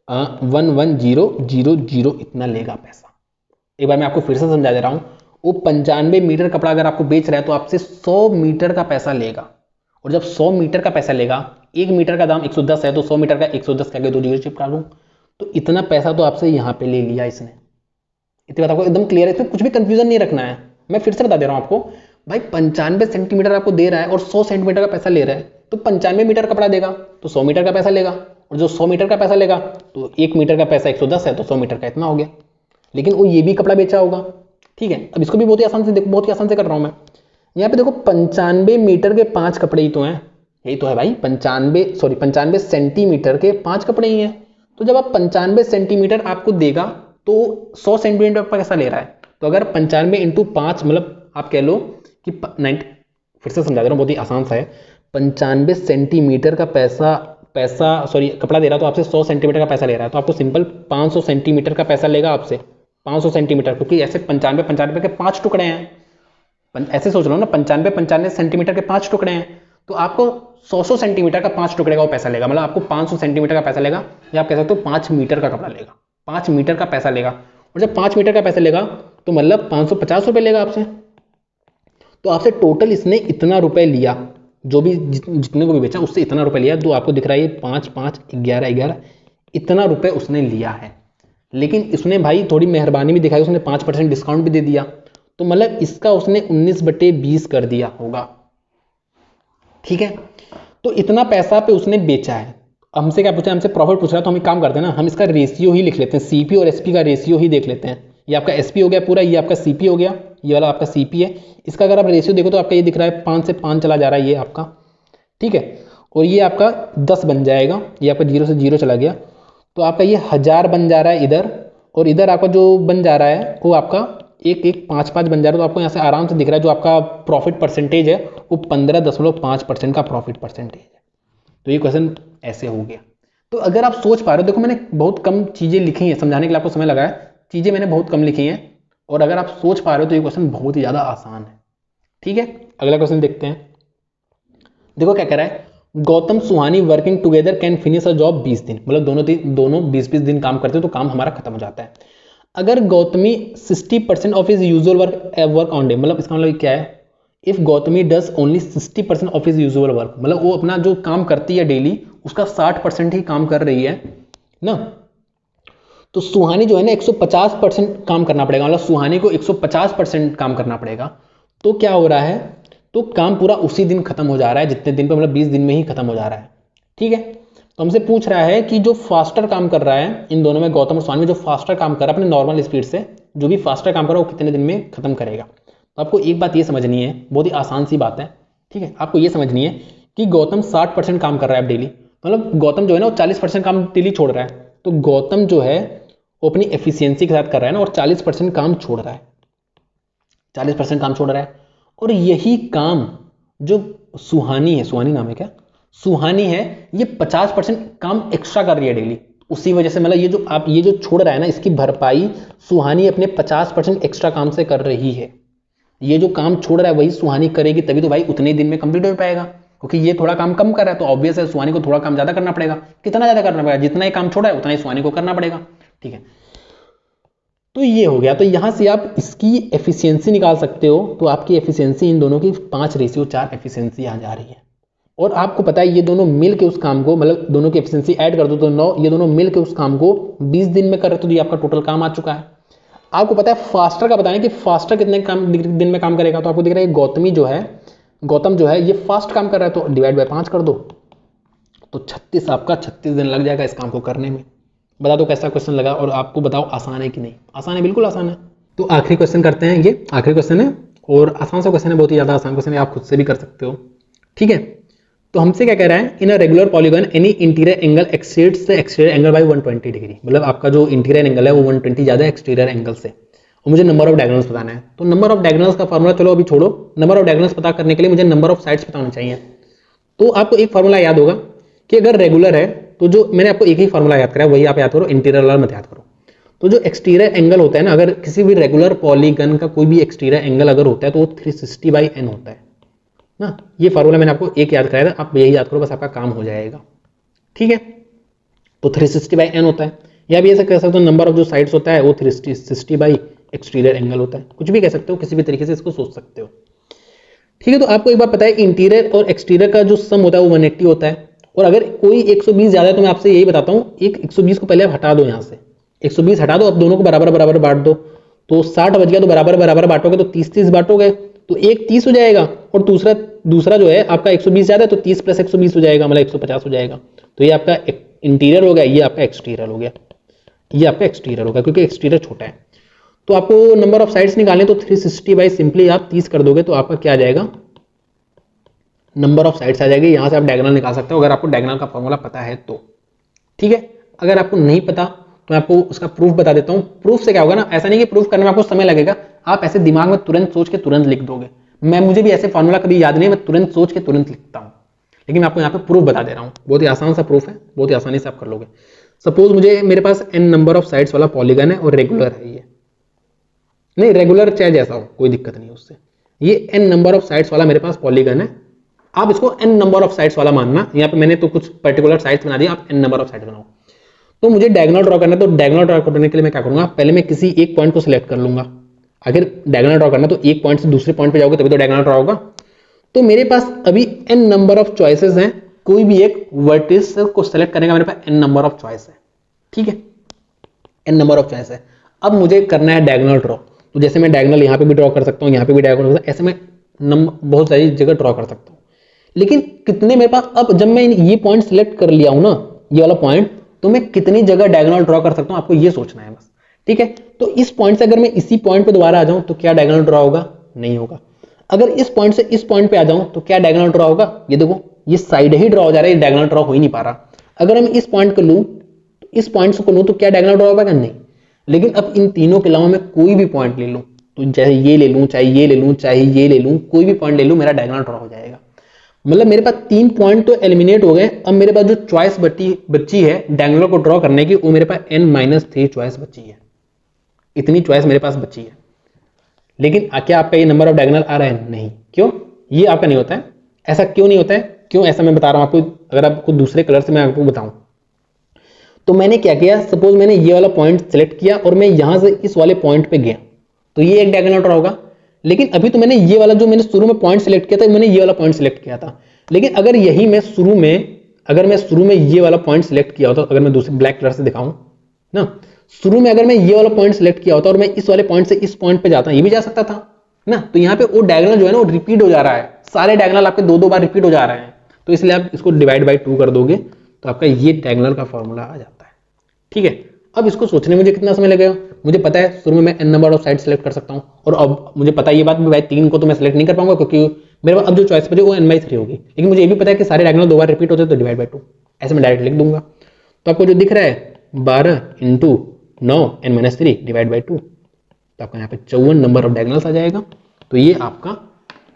11000 इतना लेगा पैसा। एक बार मैं आपको फिर से समझा दे रहा हूं, वो 95 मीटर कपड़ा अगर आपको बेच रहा है तो आपसे 100 मीटर का पैसा लेगा, और जब 100 मीटर का पैसा लेगा, 1 मीटर का दाम 110 है, तो 100 मीटर का 110 का 2 जीरो चिपका दूं, तो इतना पैसा तो आपसे यहां पे ले लिया इसने। इतनी बात आपको एकदम क्लियर है, इसमें कुछ भी कंफ्यूजन नहीं रखना है। मैं फिर से बता दे रहा हूं आपको, भाई 95 सेंटीमीटर आपको दे रहा है और 100 सेंटीमीटर का पैसा ले रहा है, तो 95 मीटर कपड़ा देगा तो 100 मीटर का पैसा लेगा, और जो 100 मीटर का पैसा लेगा तो 1 मीटर का पैसा 110 है, तो 100 मीटर का इतना हो गया। लेकिन वो ये भी कपड़ा बेचा होगा। ठीक है, अब इसको भी बहुत ही आसान से देखो, बहुत ही आसान से कर रहा हूं मैं। यहाँ पे देखो 95 मीटर के 5 कपड़े ही तो हैं, यही तो है भाई, 95 सेंटीमीटर के 5 कपड़े ही हैं। तो जब आप 95 सेंटीमीटर आपको देगा तो 100 सेंटीमीटर का पैसा ले रहा है, तो अगर 95 इंटू 5, मतलब आप कह लो कि 90, फिर से समझा दे रहा हूँ, बहुत ही आसान सा है। 95 सेंटीमीटर का कपड़ा दे रहा है, तो आपसे 100 सेंटीमीटर का पैसा ले रहा है, तो आपको सिंपल 500 सेंटीमीटर का पैसा लेगा आपसे, 500 सेंटीमीटर, क्योंकि ऐसे 95 के 5 टुकड़े हैं, ऐसे सोच लो ना, 95 सेंटीमीटर के 5 टुकड़े हैं, तो आपको 100 सेंटीमीटर का 5 टुकड़े का वो पैसा लेगा, मतलब आपको 500 सेंटीमीटर का पैसा लेगा, या आप कह सकते हो 5 मीटर का कपड़ा लेगा, 5 मीटर का पैसा लेगा। और जब 5 मीटर का पैसा लेगा तो मतलब 550 रुपये लेगा आपसे। तो आपसे टोटल इसने इतना रुपए लिया, जो भी जितने को भी बेचा उससे इतना रुपए लिया, तो आपको दिख रहा है ये 5 5 11 11 इतना रुपए उसने लिया है। लेकिन इसने भाई थोड़ी मेहरबानी भी दिखाई, उसने 5% डिस्काउंट भी दे दिया, तो मतलब इसका उसने 19/20 कर दिया होगा। ठीक है, तो इतना पैसा पे उसने बेचा है। हमसे क्या पूछा, हमसे प्रॉफिट पूछ रहा है, तो हम एक काम करते हैं ना, हम इसका रेशियो ही लिख लेते हैं, सीपी और एसपी का रेशियो ही देख लेते हैं। ये आपका एसपी हो गया पूरा, ये आपका सीपी हो गया, ये वाला आपका सीपी है। इसका अगर आप रेशियो देखो तो आपका ये दिख रहा है 5 से 5 चला जा रहा है ये आपका। ठीक है, और ये आपका 10 बन जाएगा, ये आपका 0 से 0 चला गया, तो आपका ये 1000 बन जा रहा है इधर, और इधर आपका जो बन जा रहा है वो आपका 1 1 5 5 बन जा रहा है। तो आपको यहाँ से आराम से दिख रहा है जो आपका प्रॉफिट परसेंटेज है वो 15.5% का प्रॉफिट परसेंटेज है। तो ये क्वेश्चन ऐसे हो गया। तो अगर आप सोच पा रहे हो, देखो मैंने बहुत कम चीजें लिखी हैं, समझाने के लिए आपको समय लगा है, चीजें मैंने बहुत कम लिखी हैं, और अगर आप सोच पा रहे हो तो ये क्वेश्चन बहुत ही ज्यादा आसान है। ठीक है, अगला क्वेश्चन देखते हैं। देखो क्या कह रहा है, Gautam Suhani working together can finish a job 20 दिन, मतलब दोनों 20-20 दिन काम करते हैं तो काम हमारा खत्म हो जाता है। अगर Gautami 60% of his usual work on day, मतलब इसका मतलब क्या है, if Gautami does only 60% of his usual work, मतलब वो अपना जो काम करती है डेली उसका 60% ही काम कर रही है ना, तो सुहानी जो है ना 150% काम करना पड़ेगा, मतलब सुहानी को 150% काम करना पड़ेगा। तो क्या हो रहा है, तो काम पूरा उसी दिन खत्म हो जा रहा है, जितने दिन पे, मतलब 20 दिन में ही खत्म हो जा रहा है। ठीक है, तो हमसे पूछ रहा है कि जो फास्टर काम कर रहा है इन दोनों में, गौतम और सुहानी में जो फास्टर काम कर रहा है अपने नॉर्मल स्पीड से, जो भी फास्टर काम कर रहा है वो कितने दिन में खत्म करेगा। तो आपको एक बात ये समझनी है, बहुत ही आसान सी बात है। ठीक है, आपको ये समझनी है कि गौतम 60% काम कर रहा है अब डेली, मतलब गौतम जो है ना वो 40% काम डेली छोड़ रहा है, तो गौतम जो है वो अपनी एफिशिएंसी के साथ कर रहा है ना, और 40% काम छोड़ रहा है, 40% काम छोड़ रहा है। और यही काम जो सुहानी है, सुहानी नाम है क्या, सुहानी है, ये 50% काम एक्स्ट्रा कर रही है डेली, उसी वजह से मतलब ये जो छोड़ रहा है ना, इसकी भरपाई सुहानी अपने 50% एक्स्ट्रा काम से कर रही है। ये जो काम छोड़ रहा है वही सुहानी करेगी, तभी तो भाई उतने दिन में कंप्लीट हो पाएगा, क्योंकि ये थोड़ा काम कम कर रहा है तो ऑब्वियस है सुहानी को थोड़ा काम ज्यादा करना पड़ेगा। कितना ज्यादा करना पड़ेगा, जितना ही काम छोड़ा है उतना ही सुहानी को करना पड़ेगा। ठीक है, तो ये हो गया। तो यहां से आप इसकी एफिशिएंसी निकाल सकते हो, तो आपकी एफिशिएंसी इन दोनों की 5:4 एफिशिएंसी आ जा रही है। और आपको पता है ये दोनों मिल के उस काम को, मतलब दोनों की एफिशिएंसी ऐड कर दो तो 9, ये दोनों मिल के उस काम को 20 दिन में कर रहे, तो ये आपका टोटल काम आ चुका है। आपको पता है फास्टर का बताना कि फास्टर कितने दिन में काम करेगा, तो आपको दिख रहा है गौतम जो है ये फास्ट काम कर रहा है, तो डिवाइड बाय 5 कर दो, तो 36 आपका 36 दिन लग जाएगा इस काम को करने में। बता दो कैसा क्वेश्चन लगा, और आपको बताओ आसान है कि नहीं। आसान है, बिल्कुल आसान है। तो आखिरी क्वेश्चन करते हैं, ये आखिरी क्वेश्चन है और आसान सा क्वेश्चन है, बहुत ही ज्यादा आसान क्वेश्चन है, आप खुद से भी कर सकते हो। ठीक है, तो हमसे क्या कह रहा है, in a regular polygon any interior angle exceeds the exterior angle by 120 degree, मतलब आपका जो इंटीरियर एंगल है वो 120 ज्यादा है एक्सटीरियर एंगल से, और मुझे नंबर ऑफ डायगोनल्स बताना है। तो नंबर ऑफ डायगोनल्स का फॉर्मूला चलो अभी छोड़ो, नंबर ऑफ डायगोनल्स पता करने के लिए मुझे नंबर ऑफ साइड्स पता होना चाहिए। तो आपको एक फॉर्मूला याद होगा कि अगर रेगुलर है तो जो मैंने आपको एक ही फॉर्मूला याद कराया वही आप याद करो, इंटीरियर वाला मत याद करो। तो जो एक्सटीरियर एंगल होता है ना, अगर किसी भी रेगुलर पॉलीगन का कोई भी एक्सटीरियर एंगल अगर होता है तो वो 360/n होता है ना। ये फार्मूला मैंने आपको एक याद कराया था, आप यही याद करो, बस आपका काम हो जाएगा। ठीक है, तो 360/n होता है, या भी ऐसा कह सकते हो नंबर ऑफ जो साइड्स होता है वो 360 एक्सटीरियर एंगल होता है, कुछ भी कह सकते हो, किसी भी तरीके से इसको सोच सकते हो। ठीक है, तो आपको एक बात पता है इंटीरियर और एक्सटीरियर का जो सम होता है वो 180 होता है, और अगर कोई 120 ज्यादा है तो मैं आपसे यही बताता हूँ, एक 120 को पहले आप हटा दो, यहाँ से 120 हटा दो, अब दोनों को बराबर बराबर बांट दो, तो 60 बच गया, तो बराबर बराबर बांटोगे तो 30-30 बांटोगे तो एक 30 हो जाएगा, और दूसरा जो है आपका 120 ज्यादा है तो 30 + 120 हो जाएगा, मतलब 150 हो जाएगा। तो ये आपका इंटीरियर हो गया, ये आपका एक्सटीरियर हो गया, ये आपका एक्सटीरियर होगा, क्योंकि एक्सटीरियर छोटा है। तो आपको नंबर ऑफ साइड्स निकालने, तो 360 सिंपली आप 30 कर दोगे तो आपका क्या आ जाएगा, नंबर ऑफ साइड्स आ जाएगी। यहां से आप डायगोनल निकाल सकते हो अगर आपको डायगोनल का फॉर्मूला पता है तो। ठीक है, अगर आपको नहीं पता तो मैं आपको उसका प्रूफ बता देता हूं। प्रूफ से क्या होगा ना, ऐसा नहीं कि प्रूफ करने में आपको समय लगेगा, आप ऐसे दिमाग में तुरंत सोच के तुरंत लिख दोगे। मुझे भी ऐसे फॉर्मूला कभी याद नहीं, मैं तुरंत सोच के तुरंत लिखता हूं, लेकिन मैं आपको यहाँ पे प्रूफ बता दे रहा हूँ, बहुत ही आसान सा प्रूफ है, बहुत ही आसानी से आप कर लोगे। सपोज मेरे पास n नंबर ऑफ साइड्स वाला पॉलीगन है और रेगुलर है, ये नहीं रेगुलर चाहे जैसा हो कोई दिक्कत नहीं उससे, ये n नंबर ऑफ साइड्स वाला मेरे पास पॉलीगन है। आप इसको n नंबर ऑफ साइड्स वाला मानना, यहाँ पे मैंने तो कुछ पर्टिकुलर साइड्स बना दिया, आप n नंबर ऑफ साइड्स बनाओ। तो मुझे डायगोनल ड्रॉ करना है, तो डायगोनल ड्रॉ करने के लिए मैं क्या करूंगा, पहले मैं किसी एक पॉइंट को सिलेक्ट कर लूंगा। अगर डायगोनल ड्रॉ करना तो एक पॉइंट से दूसरे पॉइंट पे जाओगे तभी तो डायगोनल ड्रॉ होगा। तो मेरे पास अभी n नंबर ऑफ चॉइसेस हैं, कोई भी एक वर्टिस को सिलेक्ट करने का मेरे पास n नंबर ऑफ चॉइस है। ठीक है, n नंबर ऑफ चॉइस है। अब मुझे करना है डायगोनल ड्रॉ, तो जैसे मैं डायगोनल यहाँ पे भी ड्रॉ कर सकता हूँ, यहाँ पे भी डायगोनल कर सकता हूँ, ऐसे मैं बहुत सारी जगह ड्रॉ कर सकता हूँ। लेकिन कितने मेरे पास, अब जब मैं ये पॉइंट सिलेक्ट कर लिया हूं ना, ये वाला पॉइंट, तो मैं कितनी जगह डायगोनल ड्रॉ कर सकता हूं, आपको ये सोचना है बस। ठीक है, तो इस पॉइंट से अगर मैं इसी पॉइंट पे दोबारा आ जाऊं तो क्या डायगोनल ड्रॉ होगा, नहीं होगा। अगर इस पॉइंट से इस पॉइंट पे आ जाऊं तो क्या डायगोनल ड्रॉ होगा, ये देखो ये साइड ही ड्रॉ हो जा रहा है, ये डायगोनल ड्रॉ हो ही नहीं पा रहा। अगर मैं इस पॉइंट को लूं, इस पॉइंट को लूं तो क्या डायगोनल ड्रॉ होगा, नहीं। लेकिन अब इन तीनों के अलावा मैं कोई भी पॉइंट ले लूं, तो चाहे ये ले लूं, चाहे ये ले लूं, चाहे ये ले लूं, कोई भी पॉइंट ले लूं, मेरा डायगोनल ड्रॉ हो जाएगा। मतलब मेरे पास 3 पॉइंट तो एलिमिनेट हो गए। अब मेरे पास जो चॉइस बची है डायगोनल को ड्रॉ करने की, वो मेरे पास n-3 चॉइस बची है, इतनी चॉइस मेरे पास बची है। लेकिन क्या आपका ये नंबर ऑफ डायगोनल आ रहा है, नहीं। क्यों, ये आपका नहीं होता है। ऐसा क्यों नहीं होता है, क्यों ऐसा मैं बता रहा हूँ आपको, अगर आपको दूसरे कलर से मैं आपको बताऊं तो मैंने क्या किया, सपोज मैंने ये वाला पॉइंट सेलेक्ट किया और मैं यहां से इस वाले पॉइंट पे गया, तो ये एक डायगोनल ड्रॉ होगा। लेकिन अभी तो मैंने ये वाला जो मैंने शुरू में पॉइंट सेलेक्ट किया था, मैंने ये वाला पॉइंट सेलेक्ट किया था। लेकिन अगर यही मैं शुरू में, अगर मैं शुरू में ये वाला पॉइंट सेलेक्ट किया होता, अगर मैं दूसरे ब्लैक कलर से दिखाऊं ना, शुरू में अगर मैं ये वाला पॉइंट सेलेक्ट किया होता और मैं इस वाले पॉइंट से इस पॉइंट पे जाता, ये भी जा सकता था ना। तो यहाँ पे वो डायगोनल जो है ना वो रिपीट हो जा रहा है, सारे डायगोनल आपके दो दो बार रिपीट हो जा रहे हैं। तो इसलिए आप इसको डिवाइड बाई 2 कर दोगे तो आपका ये डायगोनल का फॉर्मूला आ जाता है। ठीक है, अब इसको सोचने में मुझे कितना समय लगेगा, मुझे पता है शुरू में मैं n number of side select कर सकता हूँ, और अब मुझे पता है ये बात भाई 3 को तो मैं सेलेक्ट नहीं कर पाऊंगा क्योंकि मेरे पास अब जो चॉइस बचे वो n/3 होगी। लेकिन मुझे ये भी पता है कि सारे डायगोनल 2 बार रिपीट होते हैं, तो डिवाइड बाई 2 ऐसे मैं डायरेक्ट लिख दूंगा। तो आपको जो दिख रहा है 12 × 9 n-3 डिवाइड बाई 2, तो आपका यहाँ पे 54 नंबर ऑफ डायगोनल्स आ जाएगा। तो ये आपका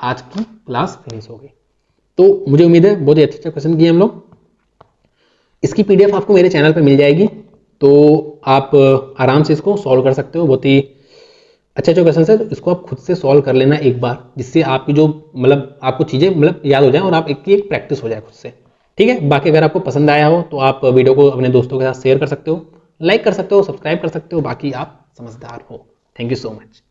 आज की क्लास फिनिश हो गई। तो मुझे उम्मीद है बहुत ही अच्छे क्वेश्चन किए हम लोग। इसकी पीडीएफ आपको मेरे चैनल पे मिल जाएगी, तो आप आराम से इसको सॉल्व कर सकते हो। बहुत ही अच्छे अच्छे क्वेश्चन है, तो इसको आप खुद से सॉल्व कर लेना एक बार, जिससे आपकी जो मतलब आपको चीज़ें मतलब याद हो जाए और आप एक प्रैक्टिस हो जाए खुद से। ठीक है, बाकी अगर आपको पसंद आया हो तो आप वीडियो को अपने दोस्तों के साथ शेयर कर सकते हो, लाइक कर सकते हो, सब्सक्राइब कर सकते हो। बाकी आप समझदार हो। Thank you so much.